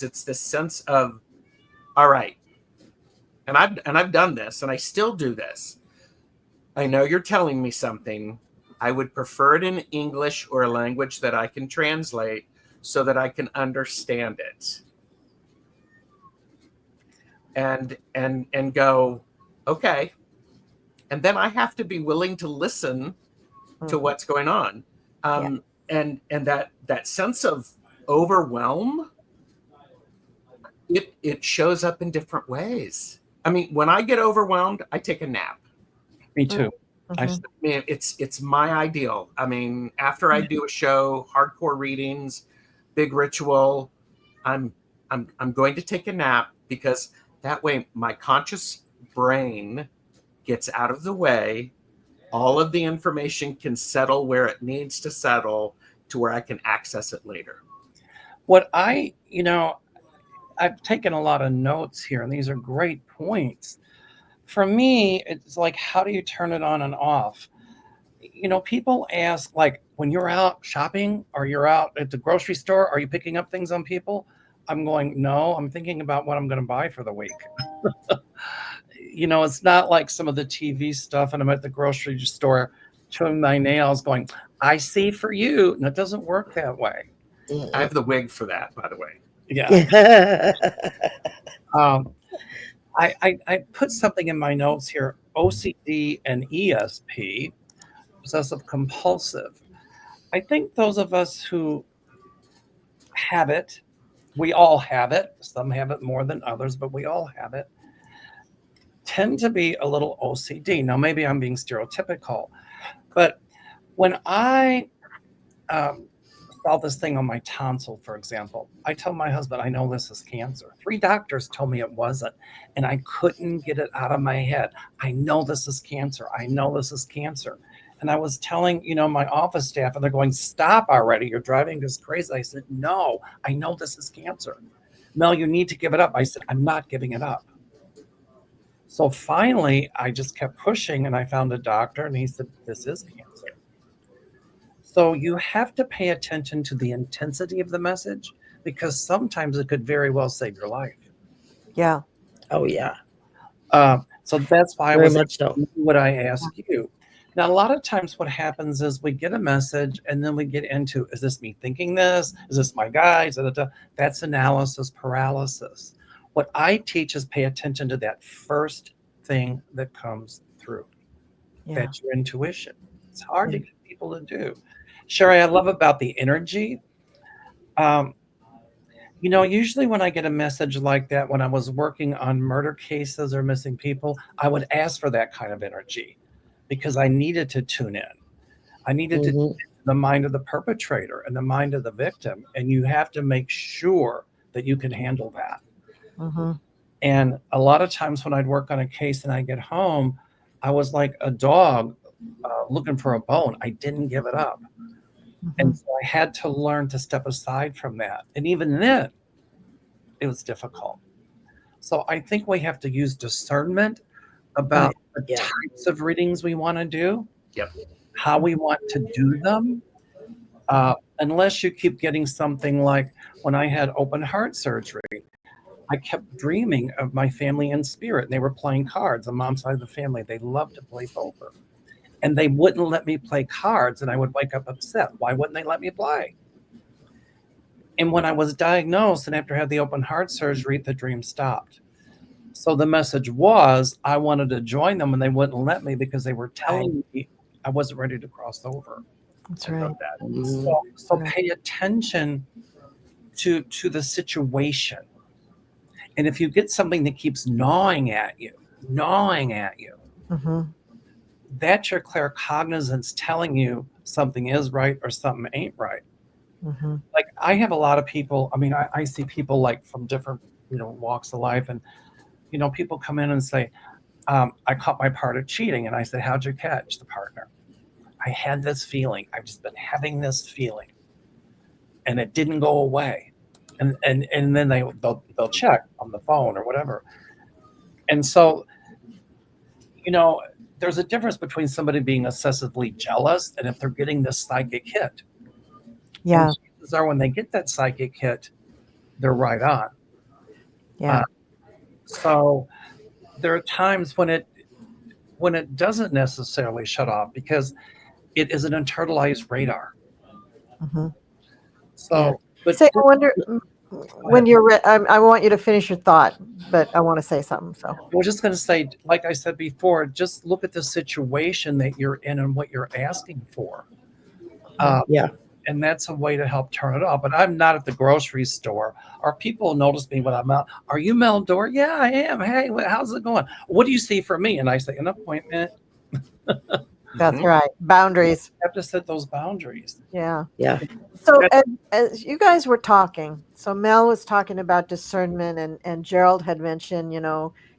it's this sense of, all right, and I've done this, and I still do this. I know you're telling me something. I would prefer it in English or a language that I can translate so that I can understand it. And go, okay. And then I have to be willing to listen to Mhm. what's going on. Yeah. And that sense of overwhelm, it shows up in different ways. I mean, when I get overwhelmed, I take a nap. Me too. I Mhm. Man, it's my ideal. I mean, after I do a show, hardcore readings, big ritual, I'm I'm going to take a nap, because that way my conscious brain gets out of the way. All of the information can settle where it needs to settle, to where I can access it later. what I I've taken a lot of notes here, and these are great points. For me, it's like, how do you turn it on and off? People ask, like, when you're out shopping or you're out at the grocery store, are you picking up things on people? I'm going, no, I'm thinking about what I'm going to buy for the week. It's not like some of the TV stuff, and I'm at the grocery store chewing my nails going, I see for you. And it doesn't work that way. I have the wig for that, by the way. Yeah. Um, I put something in my notes here: OCD and ESP, obsessive compulsive. I think those of us who have it, we all have it. Some have it more than others, but we all have it. Tend to be a little OCD. Now, maybe I'm being stereotypical, but when I saw this thing on my tonsil, for example, I tell my husband, I know this is cancer. 3 doctors told me it wasn't, and I couldn't get it out of my head. I know this is cancer. I know this is cancer. And I was telling, my office staff, and they're going, stop already. You're driving us crazy. I said, no, I know this is cancer. Mel, you need to give it up. I said, I'm not giving it up. So finally, I just kept pushing, and I found a doctor, and he said, this is cancer. So you have to pay attention to the intensity of the message, because sometimes it could very well save your life. Yeah. Oh yeah, So that's why I very was much so. what I ask you. Now, a lot of times what happens is we get a message, and then we get into, is this me thinking this? Is this my guys? That's analysis paralysis. What I teach is pay attention to that first thing that comes through. Yeah. That's your intuition. It's hard to Yeah. get people to do. Sherry, I love about the energy. Um, usually when I get a message like that, when I was working on murder cases or missing people, I would ask for that kind of energy. because I needed to tune in. I needed to Mhm. the mind of the perpetrator and the mind of the victim. And you have to make sure that you can handle that. Mm-hmm. And a lot of times when I'd work on a case and I get home, I was like a dog looking for a bone. I didn't give it up. Mm-hmm. And so I had to learn to step aside from that. And even then, it was difficult. So I think we have to use discernment about the Yeah. types of readings we want to do, Yep. how we want to do them. Unless you keep getting something like when I had open heart surgery, I kept dreaming of my family in spirit. And they were playing cards. The mom's side of the family, they loved to play poker. And they wouldn't let me play cards, and I would wake up upset. Why wouldn't they let me play? And when I was diagnosed and after I had the open heart surgery, the dream stopped. So the message was I wanted to join them, and they wouldn't let me because they were telling me I wasn't ready to cross over. That's I right. love that. Mhm. So Right. pay attention to the situation. And if you get something that keeps gnawing at you, Mm-hmm. that's your claircognizance telling you something is right or something ain't right. Mm-hmm. Like I have a lot of people, I mean, I see people like from different, walks of life. And, people come in and say, I caught my partner cheating. And I said, how'd you catch the partner? I had this feeling. I've just been having this feeling. And it didn't go away. And then they'll check on the phone or whatever. And so, there's a difference between somebody being excessively jealous and if they're getting this psychic hit. Yeah. And chances are when they get that psychic hit, they're right on. Yeah. So there are times when it doesn't necessarily shut off because it is an internalized radar. Mm-hmm. Yeah. So, but Say, I wonder go when ahead. you're. I want you to finish your thought, but I want to say something. So. I was just going to say, like I said before, just look at the situation that you're in and what you're asking for. Yeah. And that's a way to help turn it off. But I'm not at the grocery store, or people notice me when I'm out. Are you Mel Doerr? Yeah, I am. Hey, how's it going? What do you see for me? And I say, an appointment. That's Mhm. right. Boundaries. You have to set those boundaries. Yeah. Yeah. So as you guys were talking, so Mel was talking about discernment, and Gerald had mentioned,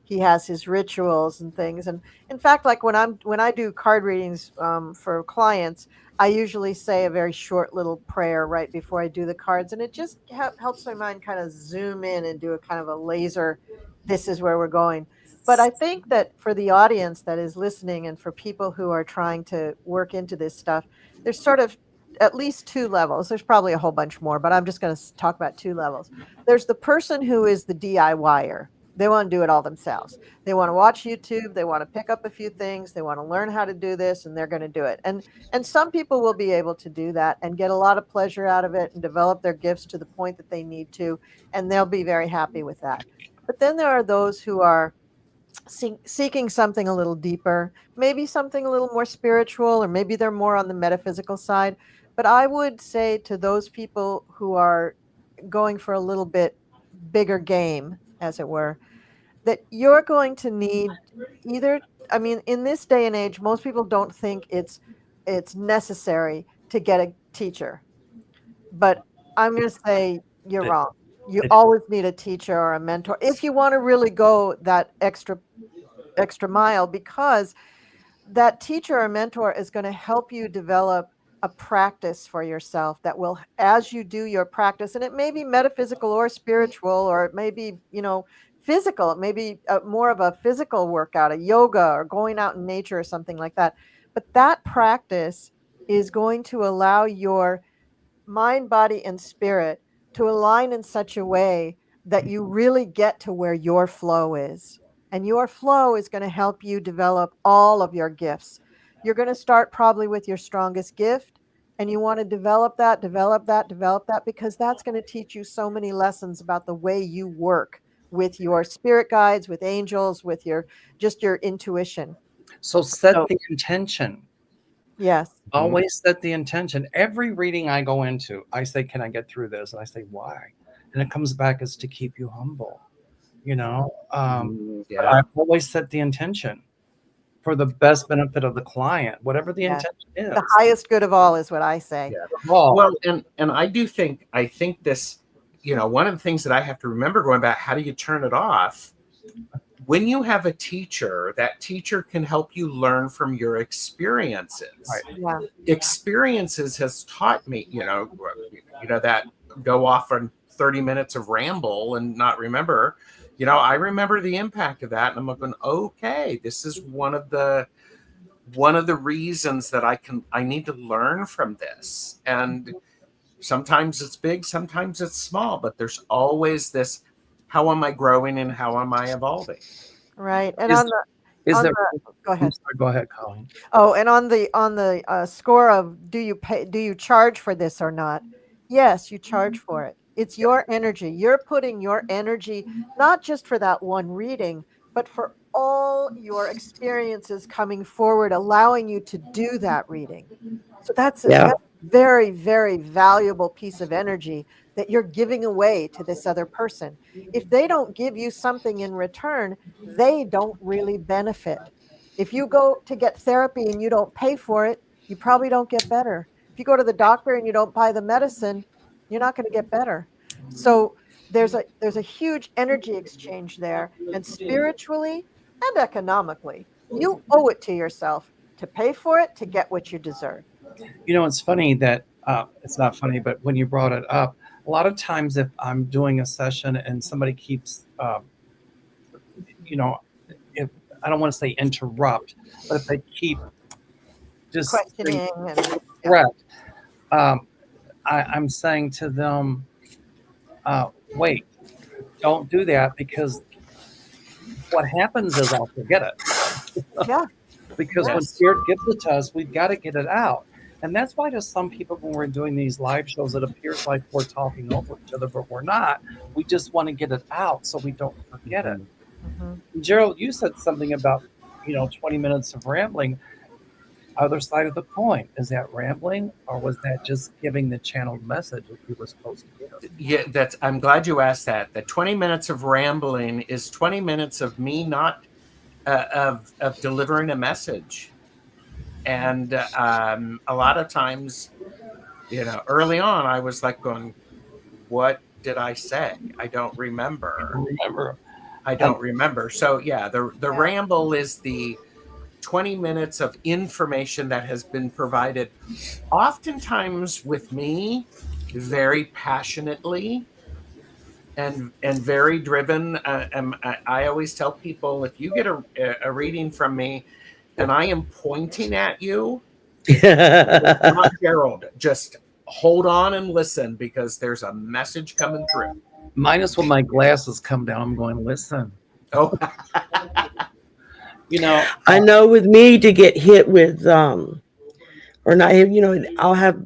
he has his rituals and things. And in fact, like when I do card readings for clients, I usually say a very short little prayer right before I do the cards, and it just helps my mind kind of zoom in and do a kind of a laser. This is where we're going. But I think that for the audience that is listening, and for people who are trying to work into this stuff, there's sort of at least two levels. There's probably a whole bunch more, but I'm just going to talk about two levels. There's the person who is the DIYer. They want to do it all themselves. They want to watch YouTube. They want to pick up a few things. They want to learn how to do this, and they're going to do it. And some people will be able to do that and get a lot of pleasure out of it and develop their gifts to the point that they need to, and they'll be very happy with that. But then there are those who are seeking something a little deeper, maybe something a little more spiritual, or maybe they're more on the metaphysical side. But I would say to those people who are going for a little bit bigger game, as it were, that you're going to need either. I mean, in this day and age, most people don't think it's necessary to get a teacher, but I'm going to say you're It, wrong. You it, always need a teacher or a mentor if you want to really go that extra mile, because that teacher or mentor is going to help you develop a practice for yourself that will, as you do your practice, and it may be metaphysical or spiritual, or it may be, physical, it may be more of a physical workout, a yoga, or going out in nature or something like that. But that practice is going to allow your mind, body, and spirit to align in such a way that you really get to where your flow is. And your flow is going to help you develop all of your gifts. You're going to start probably with your strongest gift, and you want to develop that, because that's going to teach you so many lessons about the way you work with your spirit guides, with angels, with your intuition. so set So, the intention. yes. Always set the intention. Every reading I go into, I say, can I get through this? And I say, why? And it comes back as to keep you humble. But Yeah. I always set the intention. for the best benefit of the client, whatever the Yeah. intention is. The highest good of all is what I say. Yeah. Well, Well, and I think this, one of the things that I have to remember going back, how do you turn it off? When you have a teacher, that teacher can help you learn from your experiences. Right. Yeah. Experiences has taught me, that go off on 30 minutes of ramble and not remember. I remember the impact of that, and I'm going, okay, this is one of the reasons that I need to learn from this. And sometimes it's big, sometimes it's small, but there's always this, how am I growing and how am I evolving? Right. And Is- on the is on there? the go I'm ahead. sorry, go ahead, Colleen. Oh, and on the score of do you charge for this or not? Yes, you charge for it. It's your energy. You're putting your energy not just for that one reading, but for all your experiences coming forward, allowing you to do that reading. So Yeah. that's a very, very valuable piece of energy that you're giving away to this other person. If they don't give you something in return, they don't really benefit. If you go to get therapy and you don't pay for it, you probably don't get better. If you go to the doctor and you don't buy the medicine, you're not going to get better. So there's a huge energy exchange there, and spiritually and economically, you owe it to yourself to pay for it to get what you deserve. It's funny that it's not funny, but when you brought it up, a lot of times if I'm doing a session and somebody keeps, if I don't want to say interrupt, but if they keep just saying Questioning and yeah. correct, I'm saying to them, wait, don't do that, because what happens is I'll forget it. Yeah. Because when Yes. spirit gives it to us, we've got to get it out. And that's why to some people, when we're doing these live shows, it appears like we're talking over each other, but we're not. We just want to get it out so we don't forget it. Mhm. Gerald, you said something about, 20 minutes of rambling. Other side of the coin, is that rambling, or was that just giving the channeled message that you were supposed to give? Yeah, I'm glad you asked that. The 20 minutes of rambling is 20 minutes of me not of delivering a message. And a lot of times, early on, I was like going, what did I say? I don't remember. So yeah, the ramble is the 20 minutes of information that has been provided, oftentimes with me, very passionately and very driven. I always tell people, if you get a reading from me and I am pointing at you, not Gerald, just hold on and listen, because there's a message coming through. Minus when my glasses come down, I'm going, listen. Oh, I know with me to get hit with or not hit, I'll have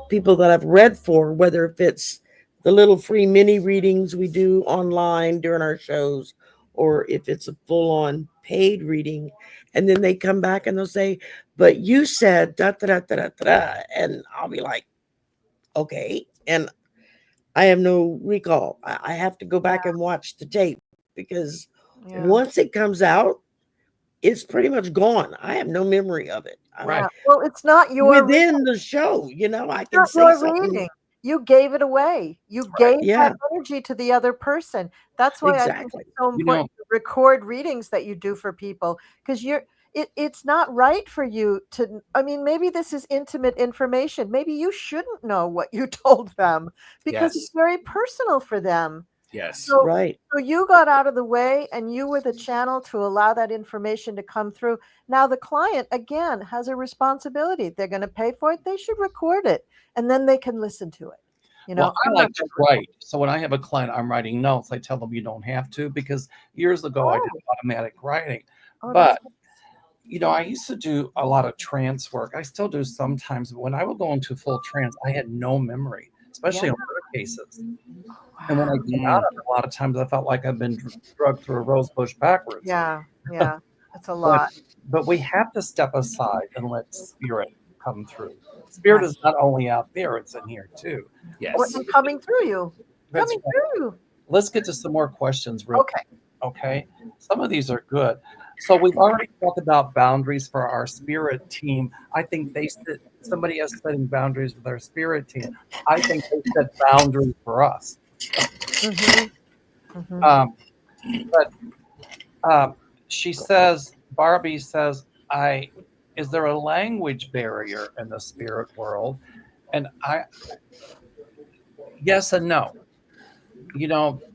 people that I've read for, whether if it's the little free mini readings we do online during our shows, or if it's a full on paid reading, and then they come back and they'll say, but you said da da da da da da, and I'll be like, okay, and I have no recall. I have to go back and watch the tape, because Yeah. once it comes out, it's pretty much gone. I have no memory of it. Right. Yeah. Well, it's not your Within the show, I can not say your something. reading. You gave it away. You Right. gave Yeah, that energy to the other person. That's why I think exactly. it's so important to record readings that you do for people, because it's not right for you to, I mean, maybe this is intimate information. Maybe you shouldn't know what you told them because it's yes, very personal for them. yes, So Right. so you got out of the way and you were the channel to allow that information to come through. Now the client again has a responsibility. They're going to pay for it. They should record it and then they can listen to it. Well, I I'm like not to gonna write. So when I have a client, I'm writing notes. I tell them you don't have to, because years ago I did automatic writing. Oh, that's But I used to do a lot of trance work. I still do sometimes, but when I would go into full trance, I had no memory, especially Yeah. on rare cases. And when I came out of it, a lot of times I felt like I've been drugged through a rose bush backwards. Yeah. Yeah. It's a But lot. but we have to step aside and let spirit come through. Spirit Right. is not only out there, it's in here too. yes. And coming through you. That's Coming right. through. Let's get to some more questions real Okay. quick, okay? Some of these are good. So we've already talked about boundaries for our spirit team. I think somebody is setting boundaries with our spirit team. I think they set boundaries for us. Mm-hmm. Mm-hmm. Um, but she says, Barbie says, is there a language barrier in the spirit world? And yes and no.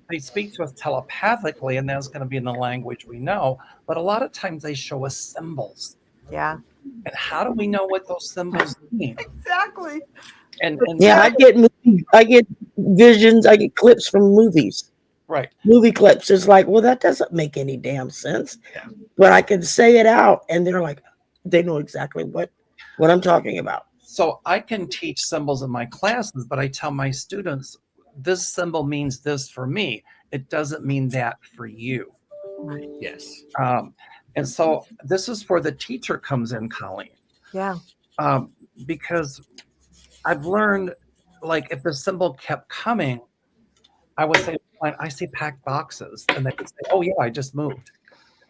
They speak to us telepathically, and that's going to be in the language we know. But a lot of times they show us symbols. Yeah. And how do we know what those symbols mean? Exactly. And Yeah, I get visions, I get clips from movies, right. movie clips. It's like, well, that doesn't make any damn sense. Yeah. But I can say it out, and they're like, they know exactly what I'm talking about. So I can teach symbols in my classes, but I tell my students, this symbol means this for me. It doesn't mean that for you. Yes. And so this is where the teacher comes in, Colleen. Yeah. Because I've learned, like, if the symbol kept coming, I would say, I see packed boxes. And they would say, oh, yeah, I just moved.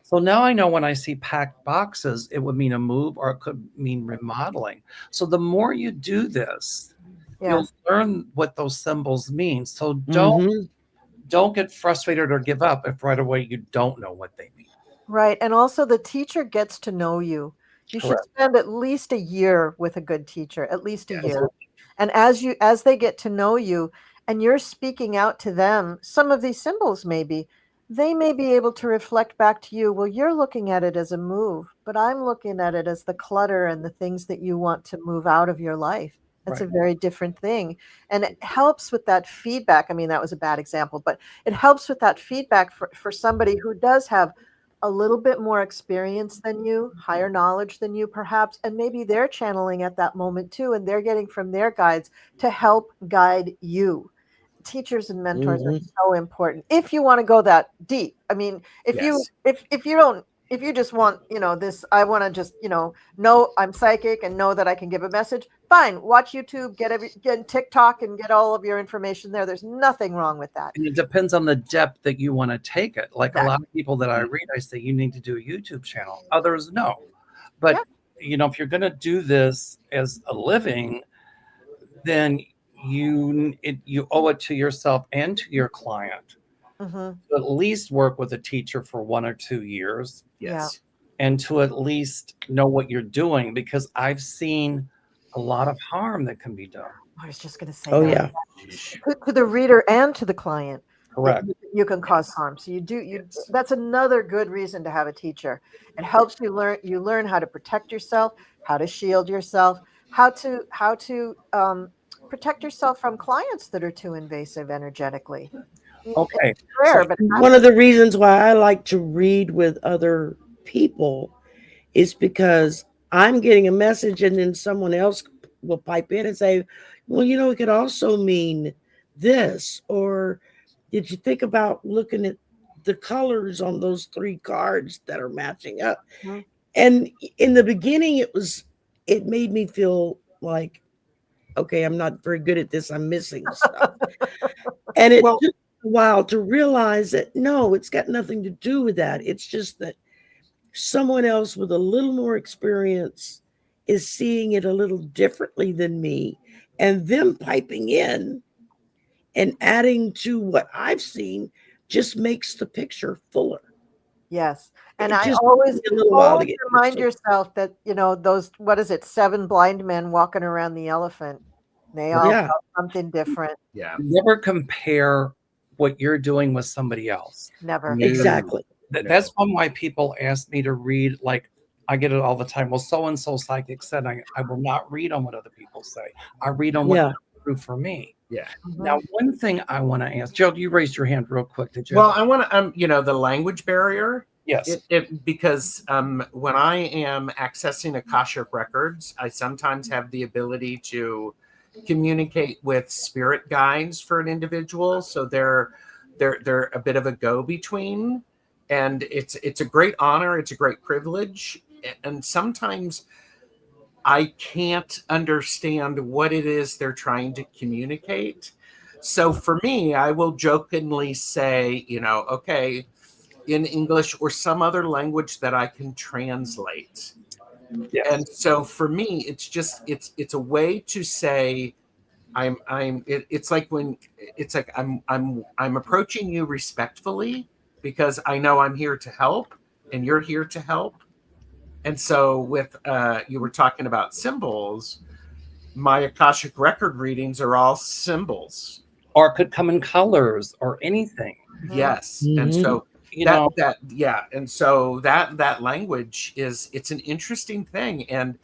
So now I know when I see packed boxes, it would mean a move or it could mean remodeling. So the more you do this, you'll learn what those symbols mean. So don't get frustrated or give up if right away you don't know what they mean. Right. And also the teacher gets to know you. You should Correct. spend at least a year with a good teacher, at least a Yes. year. And as they get to know you and you're speaking out to them, some of these symbols maybe, they may be able to reflect back to you, well, you're looking at it as a move, but I'm looking at it as the clutter and the things that you want to move out of your life. That's a very different thing. And it helps with that feedback. I mean, that was a bad example, but it helps with that feedback for somebody who does have a little bit more experience than you, higher knowledge than you, perhaps, and maybe they're channeling at that moment too, and they're getting from their guides to help guide you. Teachers and mentors are so important if you want to go that deep. I mean, if you if you just want, this, I want to just, know I'm psychic and know that I can give a message, fine, watch YouTube, get TikTok and get all of your information there. There's nothing wrong with that. And it depends on the depth that you want to take it. Like a lot of people that I read, I say, you need to do a YouTube channel. Others, no. But, if you're going to do this as a living, then you owe it to yourself and to your client to at least work with a teacher for 1 or 2 years. Yes. And to at least know what you're doing, because I've seen a lot of harm that can be done. I was just going to say Oh, that. yeah. To the reader and to the client. Correct. You can cause harm. So that's another good reason to have a teacher. It helps you learn how to protect yourself, how to shield yourself, how to protect yourself from clients that are too invasive energetically. Okay. It's rare, but One of the reasons why I like to read with other people is because I'm getting a message and then someone else will pipe in and say, well, it could also mean this. Or did you think about looking at the colors on those 3 cards that are matching up? And in the beginning, it made me feel like, okay, I'm not very good at this. I'm missing stuff. And it took a while to realize that, no, it's got nothing to do with that. It's just that someone else with a little more experience is seeing it a little differently than me, and them piping in and adding to what I've seen just makes the picture fuller. yes. And It I just always took me a little while to get remind used yourself that, those, what is it, 7 blind men walking around the elephant. They all Yeah. felt something different. Yeah. Never compare what you're doing with somebody else. Never. Exactly. That's why people ask me to read, like, I get it all the time. Well, so-and-so psychic said I will not read on what other people say. I read on what's true for me. Yeah. Now, one thing I want to ask, Gerald, you raised your hand real quick. Did you? Well, I want to, the language barrier. Yes. Because when I am accessing Akashic records, I sometimes have the ability to communicate with spirit guides for an individual. So they're a bit of a go-between, and it's a great honor. It's a great privilege. And sometimes I can't understand what it is they're trying to communicate. So for me, I will jokingly say, okay, in English or some other language that I can translate. Yes. And so for me, it's a way to say it's like I'm approaching you respectfully because I know I'm here to help and you're here to help. And so with you were talking about symbols, my Akashic record readings are all symbols. Or it could come in colors or anything. Yes. And Mhm. so You know, and so that language it's an interesting thing. And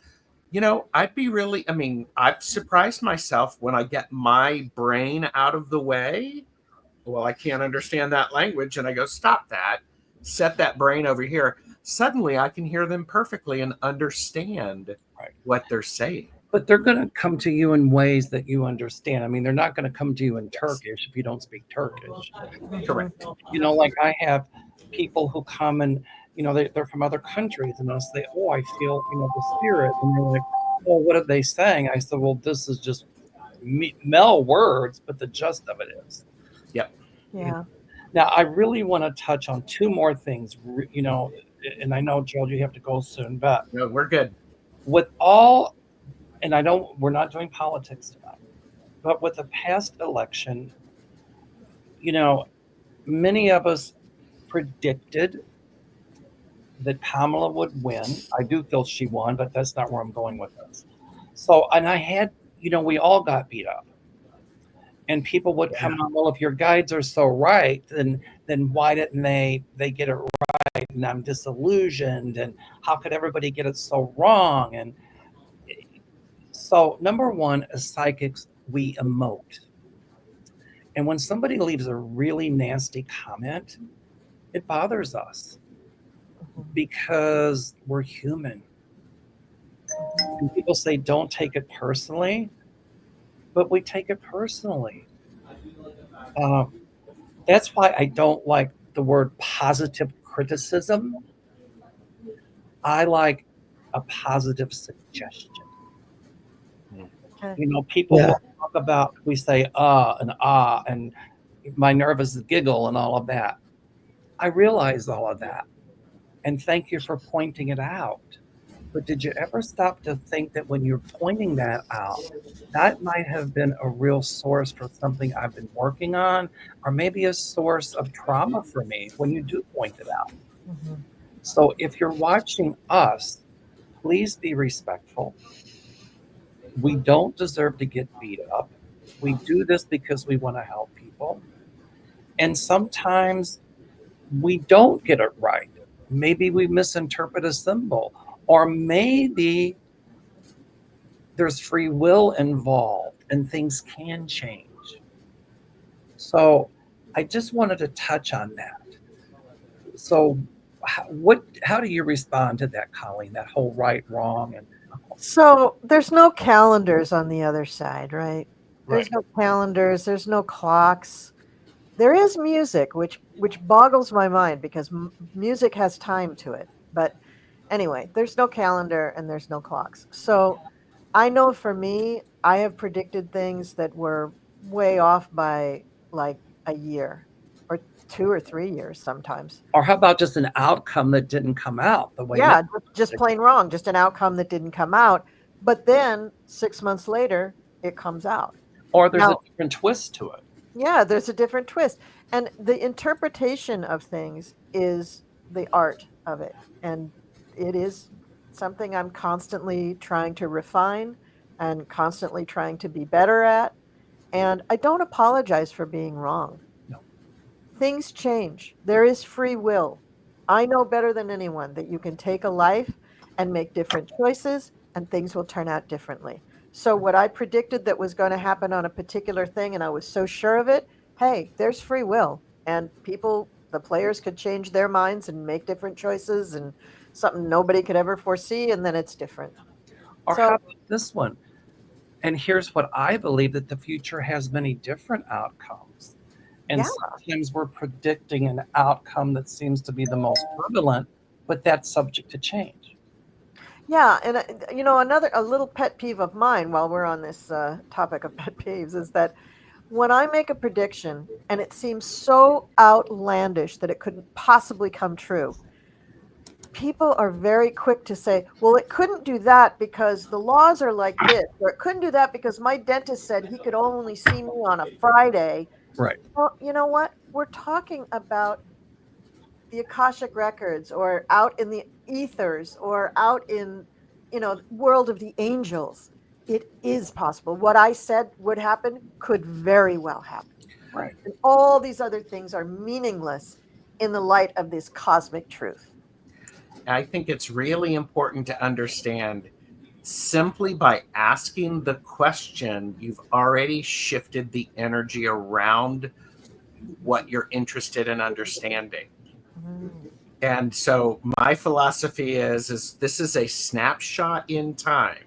I'd be really, I mean, I've surprised myself when I get my brain out of the way. Well, I can't understand that language. And I go, stop that, set that brain over here. Suddenly I can hear them perfectly and understand right. what they're saying. But they're going to come to you in ways that you understand. I mean, they're not going to come to you in Turkish if you don't speak Turkish. Correct. Like I have people who come and, they're from other countries and they'll say, oh, I feel, the spirit. And they're like, well, what are they saying? I said, well, this is just Mel words, but the gist of it is. Yep. Yeah. Now, I really want to touch on two more things, and I know, Joel, you have to go soon, but No, we're good. with all, and we're not doing politics tonight, but with the past election, many of us predicted that Kamala would win. I do feel she won, but that's not where I'm going with this. So, and I had, we all got beat up. And people would come on, well, if your guides are so right, then why didn't they get it right? And I'm disillusioned. And how could everybody get it so wrong? And so, number one, as psychics, we emote. And when somebody leaves a really nasty comment, it bothers us because we're human. And people say, don't take it personally, but we take it personally. That's why I don't like the word positive criticism. I like a positive suggestion. Okay. People Yeah. will talk about, we say, and my nervous giggle and all of that. I realize all of that. And thank you for pointing it out. But did you ever stop to think that when you're pointing that out, that might have been a real source for something I've been working on, or maybe a source of trauma for me when you do point it out? Mm-hmm. So if you're watching us, please be respectful. We don't deserve to get beat up. We do this because we want to help people. And sometimes we don't get it right. Maybe we misinterpret a symbol, or maybe there's free will involved and things can change. So I just wanted to touch on that. So how do you respond to that, Colleen, that whole right, wrong? And So there's no calendars on the other side, right? There's right. no calendars, there's no clocks. There is music, which boggles my mind because music has time to it. But anyway, there's no calendar and there's no clocks. So I know for me, I have predicted things that were way off by like a year or 2 or 3 years sometimes. Or how about just an outcome that didn't come out the way you Yeah, just plain wrong, just an outcome that didn't come out. But then 6 months later, it comes out. or there's a Now, different twist to it. yeah, there's a different twist. And the interpretation of things is the art of it. And it is something I'm constantly trying to refine and constantly trying to be better at. And I don't apologize for being wrong. No. Things change. There is free will. I know better than anyone that you can take a life and make different choices and things will turn out differently. So, what I predicted that was going to happen on a particular thing and I was so sure of it, hey, there's free will. And the players could change their minds and make different choices and something nobody could ever foresee. And then it's different. Or how So, about this one? And here's what I believe, that the future has many different outcomes. And yeah. sometimes we're predicting an outcome that seems to be the most prevalent, but that's subject to change. Yeah, and a little pet peeve of mine while we're on this topic of pet peeves is that when I make a prediction and it seems so outlandish that it couldn't possibly come true, people are very quick to say, well, it couldn't do that because the laws are like this, or it couldn't do that because my dentist said he could only see me on a Friday. Right. Well, you know what? We're talking about the Akashic records or out in the ethers or out in, world of the angels. It is possible. What I said would happen could very well happen. Right. And all these other things are meaningless in the light of this cosmic truth. I think it's really important to understand simply by asking the question, you've already shifted the energy around what you're interested in understanding. Mm. And so my philosophy is this is a snapshot in time.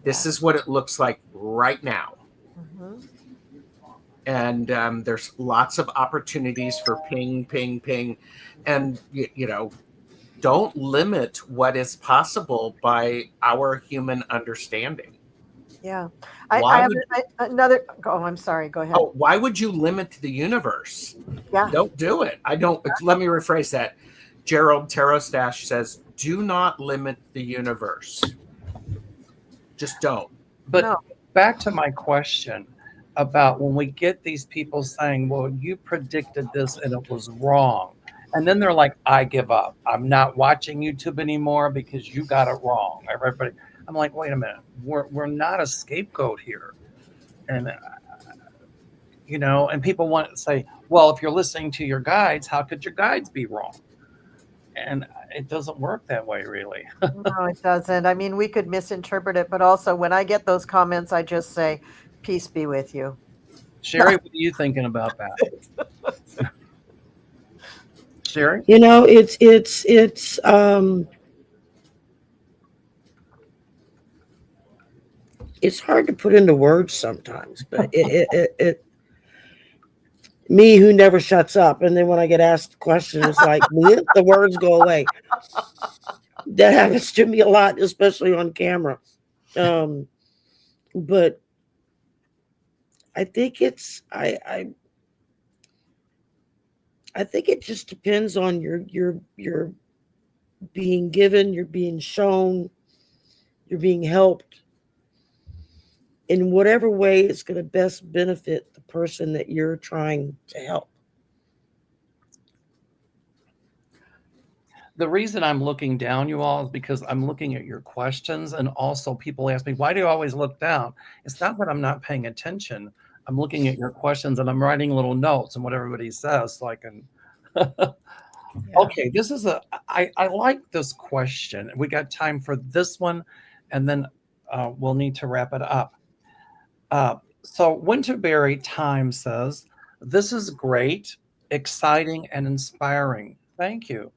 This is what it looks like right now. Mm-hmm. And there's lots of opportunities for ping, ping, ping. And, don't limit what is possible by our human understanding. Yeah. I Why have would another. Oh, I'm sorry. Go ahead. why would you limit the universe? Yeah. Don't do it. I don't. Let me rephrase that. Gerald Tarot Stash says, "Do not limit the universe. Just don't." But No. back to my question about when we get these people saying, well, you predicted this and it was wrong. And then they're like, I give up. I'm not watching YouTube anymore because you got it wrong. Everybody, I'm like, wait a minute. We're not a scapegoat here. And, and people want to say, well, if you're listening to your guides, how could your guides be wrong? And it doesn't work that way, really. No, it doesn't. I mean, we could misinterpret it, but also when I get those comments, I just say, peace be with you. Sherry, what are you thinking about that? Sherry? It's hard to put into words sometimes, but me who never shuts up, and then when I get asked a question, it's like the words go away. That happens to me a lot, especially on camera. But I think I think it just depends on your being given, you're being shown, you're being helped in whatever way it's going to best benefit the person that you're trying to help. The reason I'm looking down, you all, is because I'm looking at your questions. And also people ask me, why do you always look down? It's not that I'm not paying attention. I'm looking at your questions and I'm writing little notes and what everybody says so I can. Okay, this is I like this question. We got time for this one, and then we'll need to wrap it up. So Winterberry Time says, this is great, exciting, and inspiring. Thank you.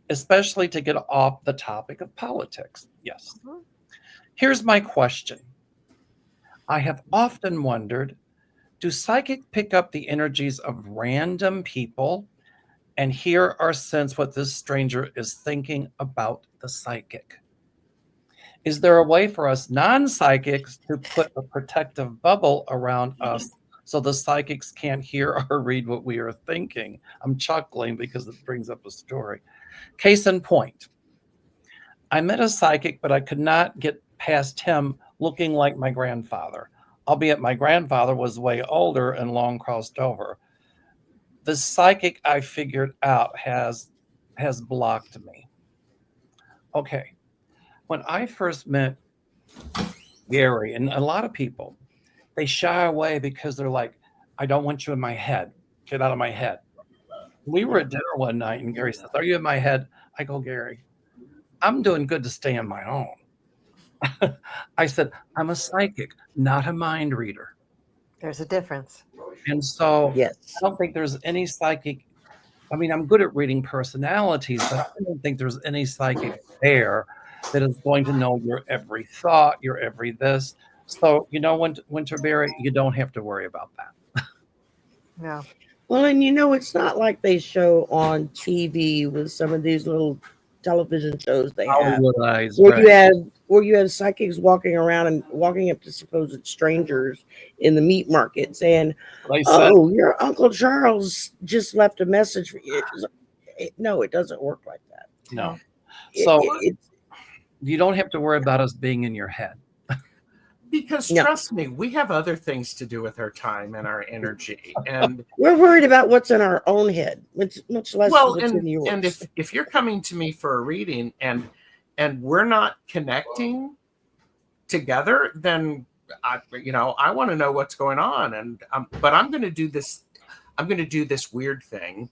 Especially to get off the topic of politics. Yes. Mhm. Here's my question. I have often wondered, do psychics pick up the energies of random people and hear or sense what this stranger is thinking about the psychic? Is there a way for us non-psychics to put a protective bubble around us so the psychics can't hear or read what we are thinking? I'm chuckling because it brings up a story. Case in point, I met a psychic, but I could not get past him looking like my grandfather, albeit my grandfather was way older and long crossed over. The psychic, I figured out, has blocked me. Okay. When I first met Gary, and a lot of people, they shy away because they're like, I don't want you in my head. Get out of my head. We were at dinner one night and Gary says, are you in my head? I go, Gary, I'm doing good to stay on my own. I said, I'm a psychic, not a mind reader. There's a difference. And so Yes. I don't think there's any psychic. I mean, I'm good at reading personalities, but I don't think there's any psychic there that is going to know your every thought, your every this. So, Winterberry, you don't have to worry about that. No. Well, and it's not like they show on TV with some of these little television shows they have, Hollywood eyes, where right? you have psychics walking around and walking up to supposed strangers in the meat market saying, Like I said, "Oh, your Uncle Charles just left a message for you." No, it doesn't work like that. no. It, So it, it's you don't have to worry about us being in your head. Because no. trust me, we have other things to do with our time and our energy. And We're worried about what's in our own head, much less well, what's in and yours. if you're coming to me for a reading and we're not connecting together, then I want to know what's going on. And but I'm going to do this. I'm going to do this weird thing.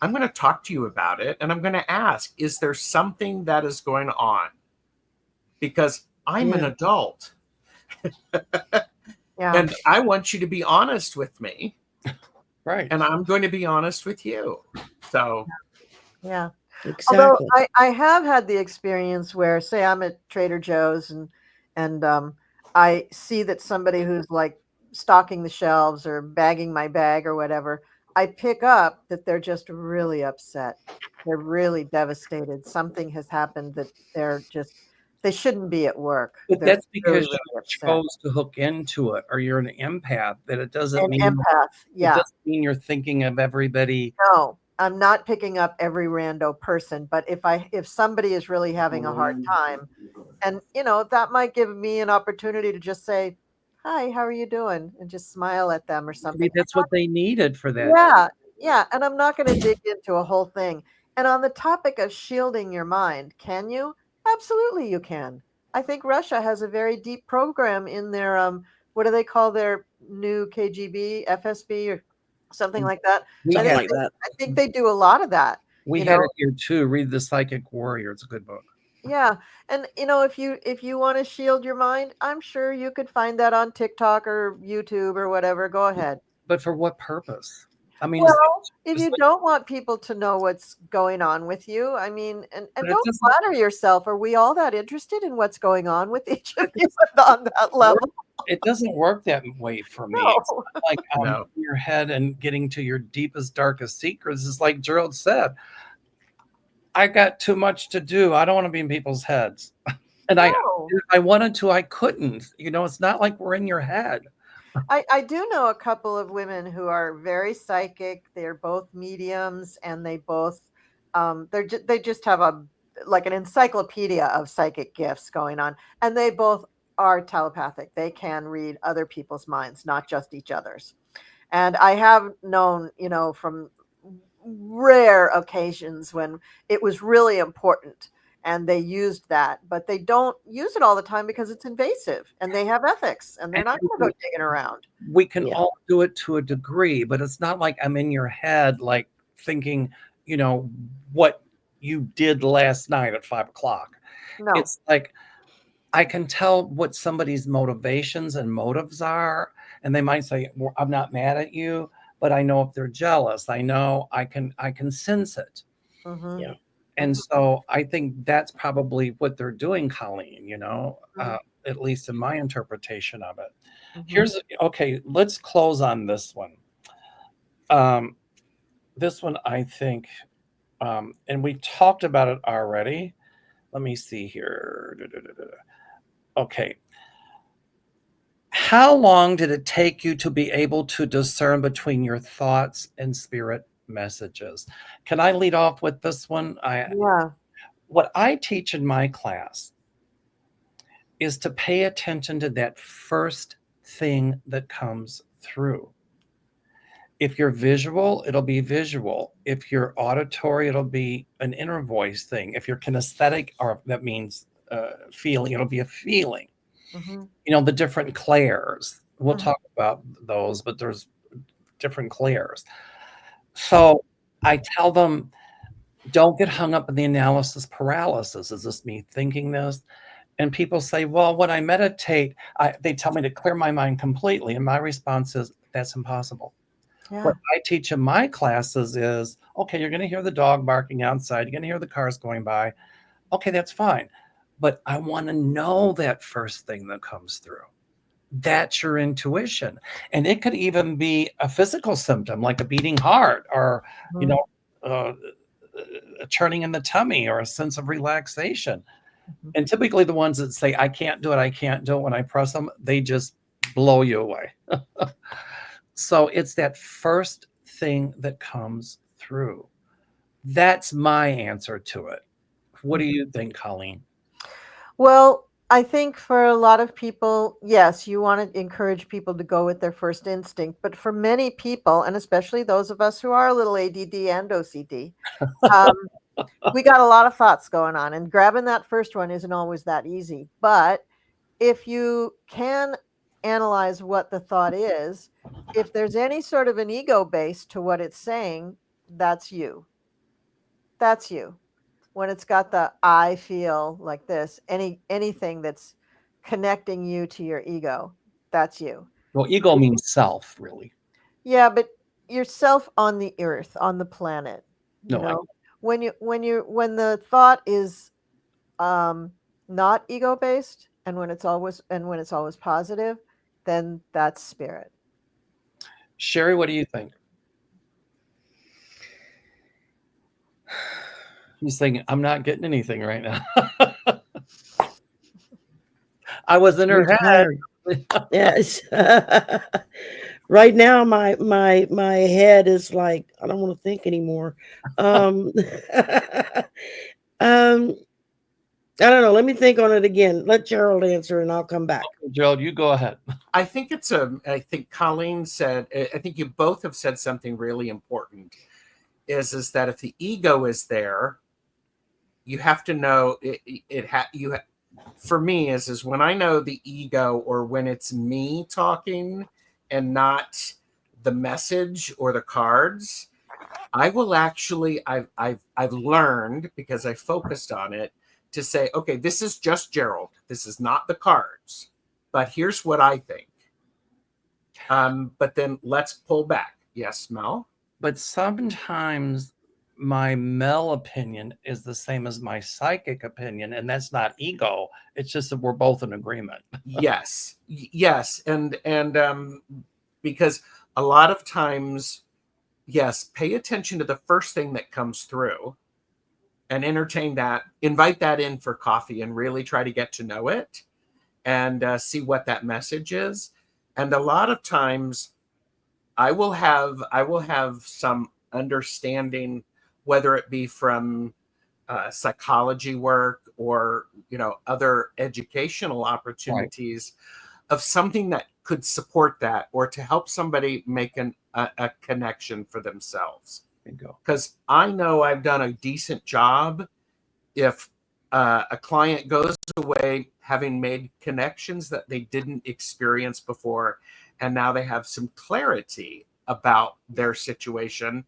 I'm going to talk to you about it, and I'm going to ask, is there something that is going on? Because I'm an Yeah. adult, Yeah. and I want you to be honest with me, Right. and I'm going to be honest with you. So Yeah. Although Exactly. I have had the experience where, say, I'm at Trader Joe's and I see that somebody who's like stocking the shelves or bagging my bag or whatever, I pick up that they're just really upset. They're really devastated. Something has happened that they shouldn't be at work. But They're that's really, because you really upset. chose to hook into it, or you're an empath. That it doesn't An mean empath, it yeah. doesn't mean you're thinking of everybody. No, I'm not picking up every rando person, but if somebody is really having a hard time, and that might give me an opportunity to just say, "Hi, how are you doing?" and just smile at them or Maybe something. that's what they needed for that. Yeah, yeah, and I'm not gonna dig into a whole thing. And on the topic of shielding your mind, can you? Absolutely you can. I think Russia has a very deep program in their, what do they call their new KGB, FSB, or something like that. We I Something think had like it. that. I think they do a lot of that, We you had know? it here too. Read The Psychic Warrior. It's a good book. Yeah, and, if you wanna shield your mind, I'm sure you could find that on TikTok or YouTube or whatever, go ahead. But for what purpose? I mean, Well, if it's you like, don't want people to know what's going on with you, I mean, and but it don't doesn't flatter yourself. Are we all that interested in what's going on with each of you on that work. level? It doesn't work that way for me. It's No. not like no, in your head and getting to your deepest, darkest secrets. It's like Gerald said. I got too much to do. I don't want to be in people's heads. And No. I wanted to, I couldn't. It's not like we're in your head. I do know a couple of women who are very psychic. They're both mediums, and they both they just have a like an encyclopedia of psychic gifts going on, and they both are telepathic. They can read other people's minds, not just each other's. And I have known, from rare occasions when it was really important and they used that, but they don't use it all the time because it's invasive and they have ethics and they're And not going to go digging around. we can Yeah. all do it to a degree, but it's not like I'm in your head, like thinking, what you did last night at 5 o'clock. No. It's like I can tell what somebody's motivations and motives are, and they might say, well, I'm not mad at you, but I know if they're jealous. I know I can sense it. Hmm. Yeah. And so I think that's probably what they're doing, Colleen, Hmm. at least in my interpretation of it. Hmm. Okay, let's close on this one. Um, this one, I think, and we talked about it already. Let me see here. Okay. How long did it take you to be able to discern between your thoughts and spirit messages? Can I lead off with this one? Yeah. What I teach in my class is to pay attention to that first thing that comes through. If you're visual, it'll be visual. If you're auditory, it'll be an inner voice thing. If you're kinesthetic, or that means feeling, it'll be a feeling. Hmm. The different clairs. We'll Hmm. talk about those, but there's different clairs. So I tell them, don't get hung up in the analysis paralysis. Is this me thinking this? And people say, well, when I meditate, they tell me to clear my mind completely. And my response is, that's impossible. Yeah. What I teach in my classes is, okay, you're going to hear the dog barking outside. You're going to hear the cars going by. Okay, that's fine. But I want to know that first thing that comes through. That's your intuition. And it could even be a physical symptom like a beating heart or, you Hmm. know, uh, a turning in the tummy or a sense of relaxation. Mhm. And typically the ones that say, I can't do it, when I press them, they just blow you away. So it's that first thing that comes through. That's my answer to it. What do you think, Colleen? Well, I think for a lot of people, yes, you want to encourage people to go with their first instinct. But for many people, and especially those of us who are a little ADD and OCD, um, we got a lot of thoughts going on, and grabbing that first one isn't always that easy. But if you can analyze what the thought is, if there's any sort of an ego base to what it's saying, that's you. That's you. When it's got the I feel like this, anything that's connecting you to your ego, that's you. Well, ego means self, really. Yeah, but yourself on the earth, on the planet, you No, know, when the thought is um not ego based, and when it's always positive, then that's spirit. Sherry, what do you think? He's thinking, I'm not getting anything right now. I was in her You're head. tired. Yes. Right now, my head is like, I don't want to think anymore. Um, I don't know. Let me think on it again. Let Gerald answer, and I'll come back. Gerald, you go ahead. I think I think Colleen said, I think you both have said something really important is that if the ego is there, you have to know for me is when I know the ego, or when it's me talking and not the message or the cards, I will actually, I've learned, because I focused on it, to say, okay, this is just Gerald. This is not the cards, but here's what I think. But then let's pull back. Yes, Mel? But sometimes my Mel opinion is the same as my psychic opinion, and that's not ego. It's just that we're both in agreement. Yes. And because a lot of times, yes, pay attention to the first thing that comes through and entertain that, invite that in for coffee and really try to get to know it and see what that message is. And a lot of times I will have some understanding, whether it be from psychology work or other educational opportunities, of something that could support that, or to help somebody make a connection for themselves. Because I know I've done a decent job if a client goes away having made connections that they didn't experience before, and now they have some clarity about their situation.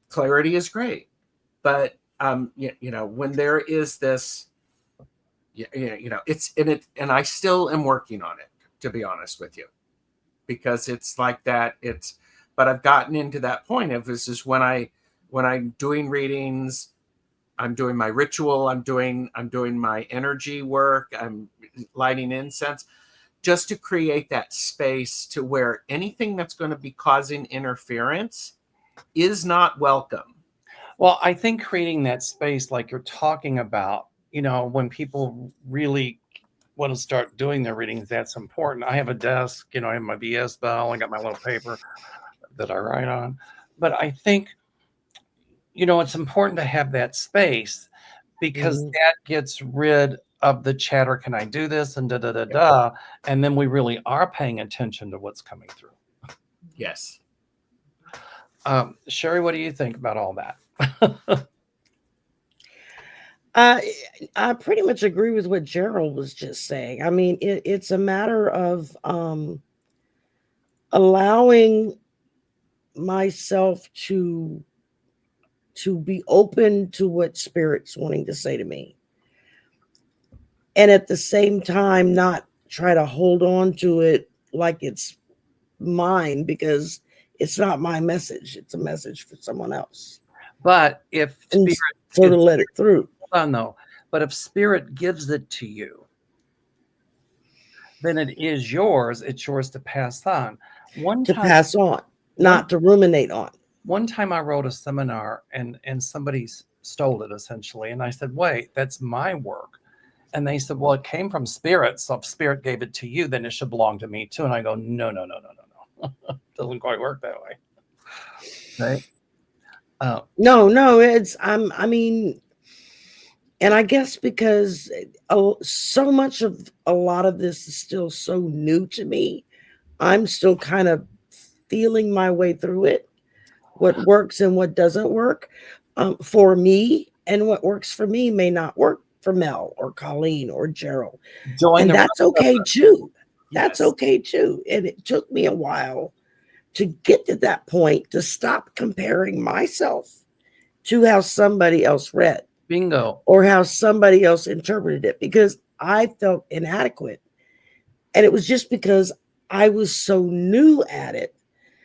Clarity is great, but when there is this, it's in it, and I still am working on it, to be honest with you, because it's like that. But I've gotten into that point of, this is when I'm doing readings, I'm doing my ritual, I'm doing my energy work, I'm lighting incense, just to create that space to where anything that's going to be causing interference is not welcome. Well, I think creating that space like you're talking about, when people really want to start doing their readings, that's important. I have a desk, I have my BS bell, I got my little paper that I write on. But I think, it's important to have that space, because that gets rid of the chatter. Can I do this? And da. And then we really are paying attention to what's coming through. Yes. Sherry, what do you think about all that? I pretty much agree with what Gerald was just saying. I mean, it's a matter of allowing myself to be open to what spirit's wanting to say to me, and at the same time not try to hold on to it like it's mine, because it's not my message. It's a message for someone else. But if spirit, so to let it through. Hold on, though. But if spirit gives it to you, then it is yours. It's yours to pass on. Pass on, not to ruminate on. One time I wrote a seminar and somebody stole it essentially. And I said, wait, that's my work. And they said, well, it came from spirit. So if spirit gave it to you, then it should belong to me too. And I go, no, no, no, no, no, no. Doesn't quite work that way. Right. No, I mean, and I guess because so much of a lot of this is still so new to me, I'm still kind of feeling my way through it, what works and what doesn't work for me, and what works for me may not work for Mel or Colleen or Gerald. Join And the that's okay too. That's Yes. okay too. And it took me a while to get to that point, to stop comparing myself to how somebody else read bingo. or how somebody else interpreted it, because I felt inadequate. And it was just because I was so new at it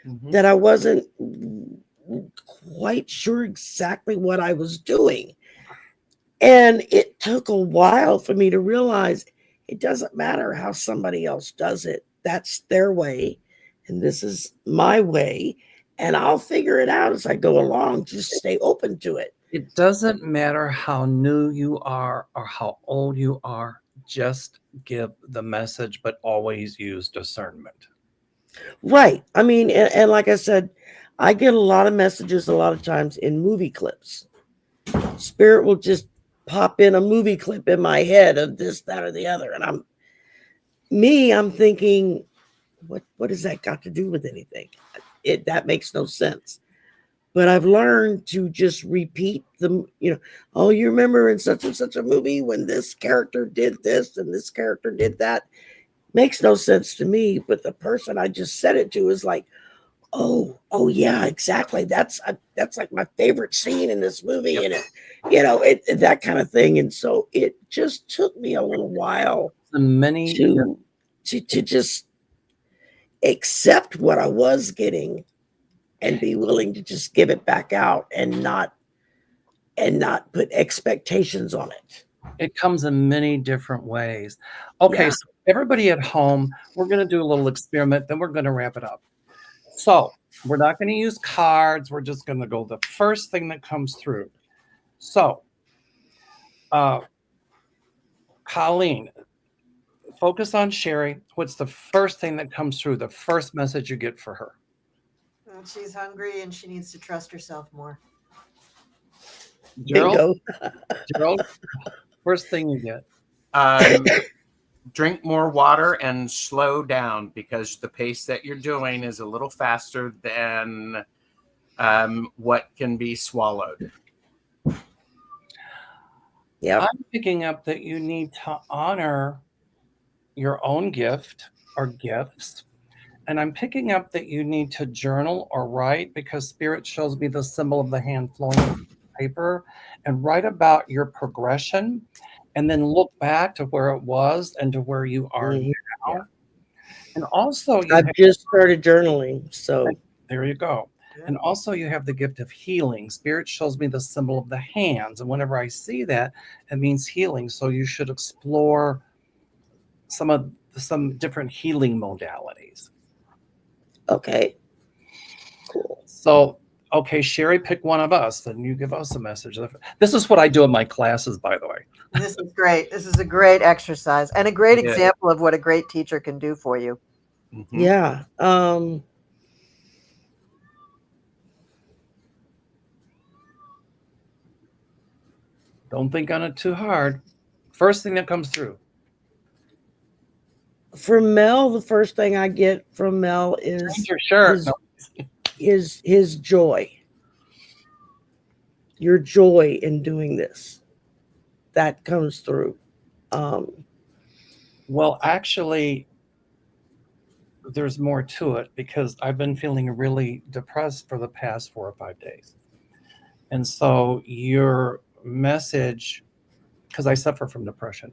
Mhm. that I wasn't quite sure exactly what I was doing. And it took a while for me to realize it doesn't matter how somebody else does it. That's their way, and this is my way. And I'll figure it out as I go along. Just stay open to it. It doesn't matter how new you are or how old you are. Just give the message, but always use discernment. Right. I mean, and like I said, I get a lot of messages a lot of times in movie clips. Spirit will just pop in a movie clip in my head of this, that, or the other. And I'm thinking, what does that got to do with anything? That makes no sense. But I've learned to just repeat oh, you remember in such and such a movie when this character did this and this character did that? Makes no sense to me, but the person I just said it to is like, oh yeah, exactly. That's like my favorite scene in this movie, Yep. and that kind of thing. And so it just took me a little while Many to just accept what I was getting and be willing to just give it back out and not put expectations on it. it comes in many different ways. Okay, Yeah. so everybody at home, we're going to do a little experiment, then we're going to wrap it up. So we're not going to use cards. We're just going to go the first thing that comes through. So, Colleen, focus on Sherry. What's the first thing that comes through? The first message you get for her? She's hungry and she needs to trust herself more. Gerald? Bingo. Gerald, first thing you get. Drink more water and slow down, because the pace that you're doing is a little faster than what can be swallowed. Yep. I'm picking up that you need to honor your own gift or gifts. And I'm picking up that you need to journal or write, because Spirit shows me the symbol of the hand flowing paper, and write about your progression and then look back to where it was and to where you are Mhm. now. Yeah. And also you I've have, just started journaling, so there you go. And also you have the gift of healing. Spirit shows me the symbol of the hands. And whenever I see that, it means healing. So you should explore some different healing modalities. okay, cool. So, okay, Sherry, pick one of us, and you give us a message. This is what I do in my classes, by the way. This is great. This is a great exercise and a great Yeah. example of what a great teacher can do for you. Mhm. Yeah. Don't think on it too hard. First thing that comes through. For Mel, the first thing I get from Mel is Change your shirt. No. his joy. Your joy in doing this. That comes through. Well, actually, there's more to it, because I've been feeling really depressed for the past 4 or 5 days. And so your message, because I suffer from depression,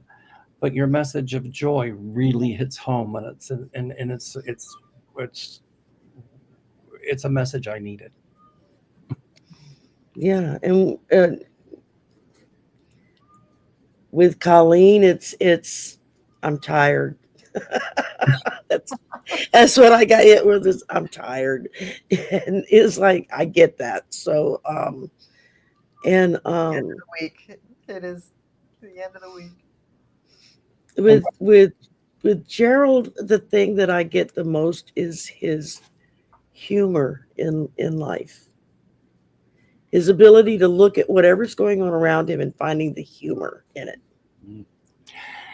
but your message of joy really hits home, and it's a message I needed. Yeah, and with Colleen, it's I'm tired. that's that's what I got hit with. Is I'm tired, and it's like I get that. So and Week. It is the end of the week. And with with with Gerald, the thing that I get the most is his humor in life. His ability to look at whatever's going on around him and finding the humor in it.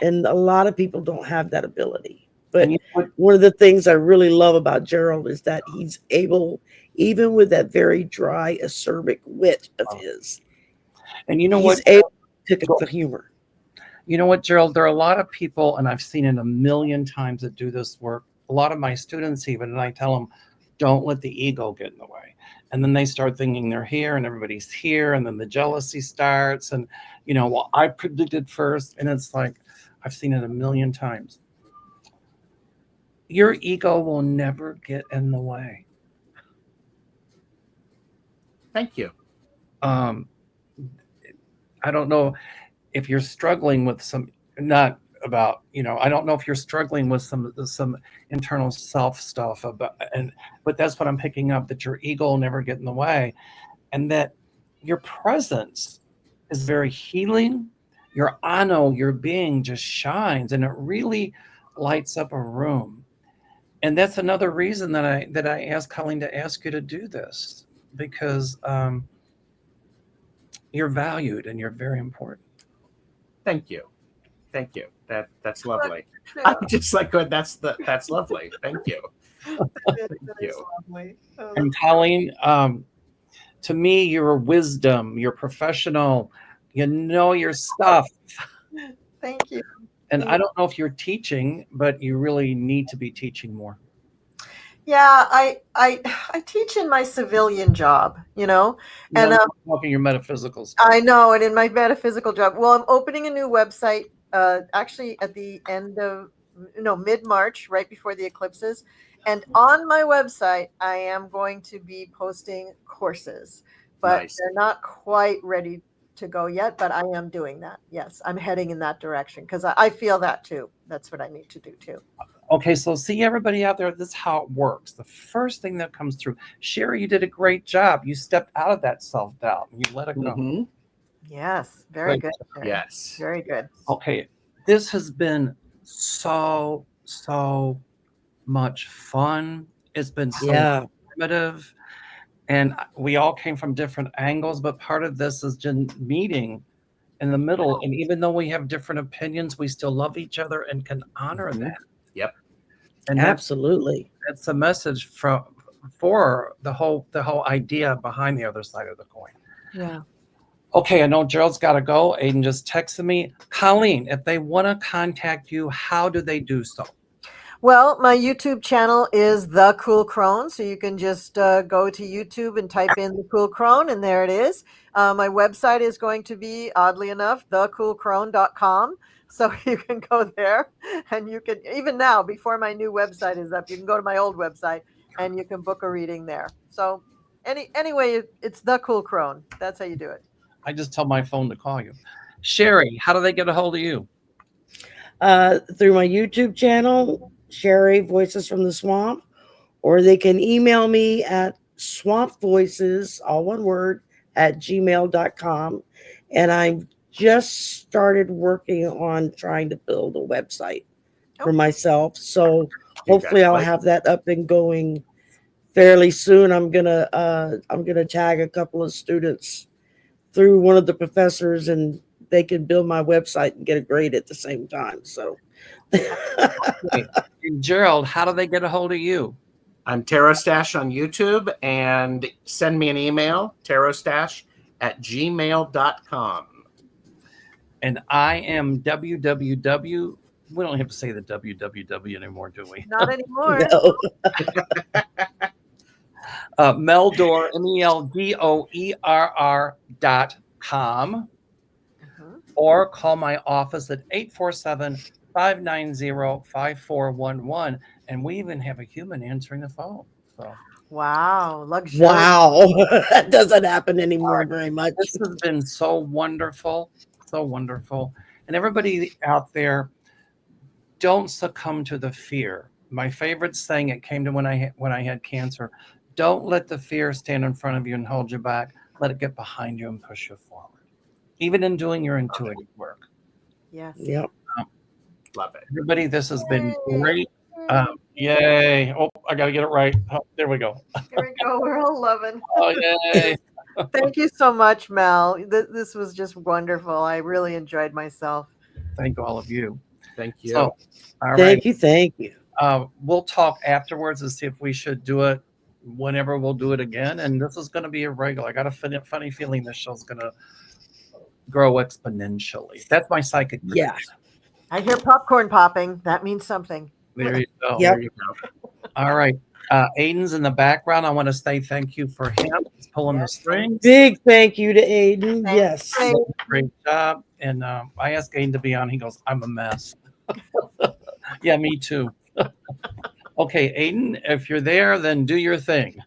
And a lot of people don't have that ability. But you know what, one of the things I really love about Gerald is that he's able, even with that very dry, acerbic wit of his, and you know he's what, able to pick up the humor. you know what, Gerald, there are a lot of people, and I've seen it a million times that do this work. A lot of my students even, and I tell them, don't let the ego get in the way. And then they start thinking they're here and everybody's here, and then the jealousy starts. And, well, I predicted first, and it's like, I've seen it a million times. Your ego will never get in the way. Thank you. Um, I don't know if you're struggling with not about, I don't know if you're struggling with some internal self stuff but that's what I'm picking up, that your ego will never get in the way, and that your presence is very healing. Your ano, your being just shines, and it really lights up a room. And that's another reason that I asked Colleen to ask you to do this, because you're valued and you're very important. Thank you. Thank you. That's lovely. I'm just like, good. That's lovely. Thank you. Thank you. Lovely. And Colleen, to me, you're wisdom, you're professional, you know your stuff. Thank you. And I don't know if you're teaching, but you really need to be teaching more. Yeah, I teach in my civilian job, and I'm talking your metaphysical stuff. I know, and in my metaphysical job. Well, I'm opening a new website actually at the end of mid-March, right before the eclipses. And on my website, I am going to be posting courses, but Nice. they're not quite ready to go yet, but I am doing that. Yes, I'm heading in that direction because I feel that too. That's what I need to do too. Okay, so see, everybody out there, this is how it works. The first thing that comes through, Sherry, you did a great job. You stepped out of that self-doubt and you let it go. Mm-hmm. Yes, very good. Sherry. Yes. Very good. Okay, this has been so much fun. It's been so informative. And we all came from different angles, but part of this is just meeting in the middle. And even though we have different opinions, we still love each other and can honor that. Yep. And Absolutely. that's a message for the whole idea behind the other side of the coin. Yeah. Okay, I know Gerald's got to go. Aiden just texted me. Colleen, if they want to contact you, how do they do so? Well, my YouTube channel is The Cool Crone, so you can just go to YouTube and type in The Cool Crone, and there it is. My website is going to be, oddly enough, thecoolcrone.com, so you can go there, and you can, even now, before my new website is up, you can go to my old website, and you can book a reading there. So anyway, it's The Cool Crone. That's how you do it. I just tell my phone to call you. Sherry, how do they get a hold of you? Through my YouTube channel, Sherry Voices from the Swamp, or they can email me at swampvoices, all one word, at gmail.com. And I've just started working on trying to build a website for myself. So hopefully I'll have that up and going fairly soon. I'm gonna tag a couple of students through one of the professors, and they can build my website and get a grade at the same time. So And Gerald, how do they get a hold of you? I'm Tarot Stash on YouTube, and send me an email, tarotstash@gmail.com. And I am www. We don't have to say the www anymore, do we? Not anymore. no. Mel Doerr, MELDOERR.com, or call my office at 847-590-5411. And we even have a human answering the phone. So Wow, luxury. Wow. That doesn't happen anymore very much. this has been so wonderful. So wonderful. And everybody out there, don't succumb to the fear. My favorite saying, it came to when I had cancer. Don't let the fear stand in front of you and hold you back. Let it get behind you and push you forward. Even in doing your intuitive work. Yes. Yep. Love it. Everybody, this has been Yay. great. Yay. Oh, I got to get it right. Oh, there we go. Here we go. We're all loving. Oh, yay. Thank you so much, Mel. This was just wonderful. I really enjoyed myself. Thank all of you. Thank you. So, all right. Thank you. Thank you. We'll talk afterwards and see if we should do it whenever we'll do it again. And this is going to be a regular. I got a funny feeling this show's going to grow exponentially. That's my psychic Yeah. prediction. I hear popcorn popping. That means something. There you go. Yep. There you go. All right. Aiden's in the background. I want to say thank you for him. He's pulling the Yes. strings. Big thank you to Aiden. Yes. Thank you. Great job. And I asked Aiden to be on. He goes, I'm a mess. Yeah, me too. Okay, Aiden, if you're there, then do your thing.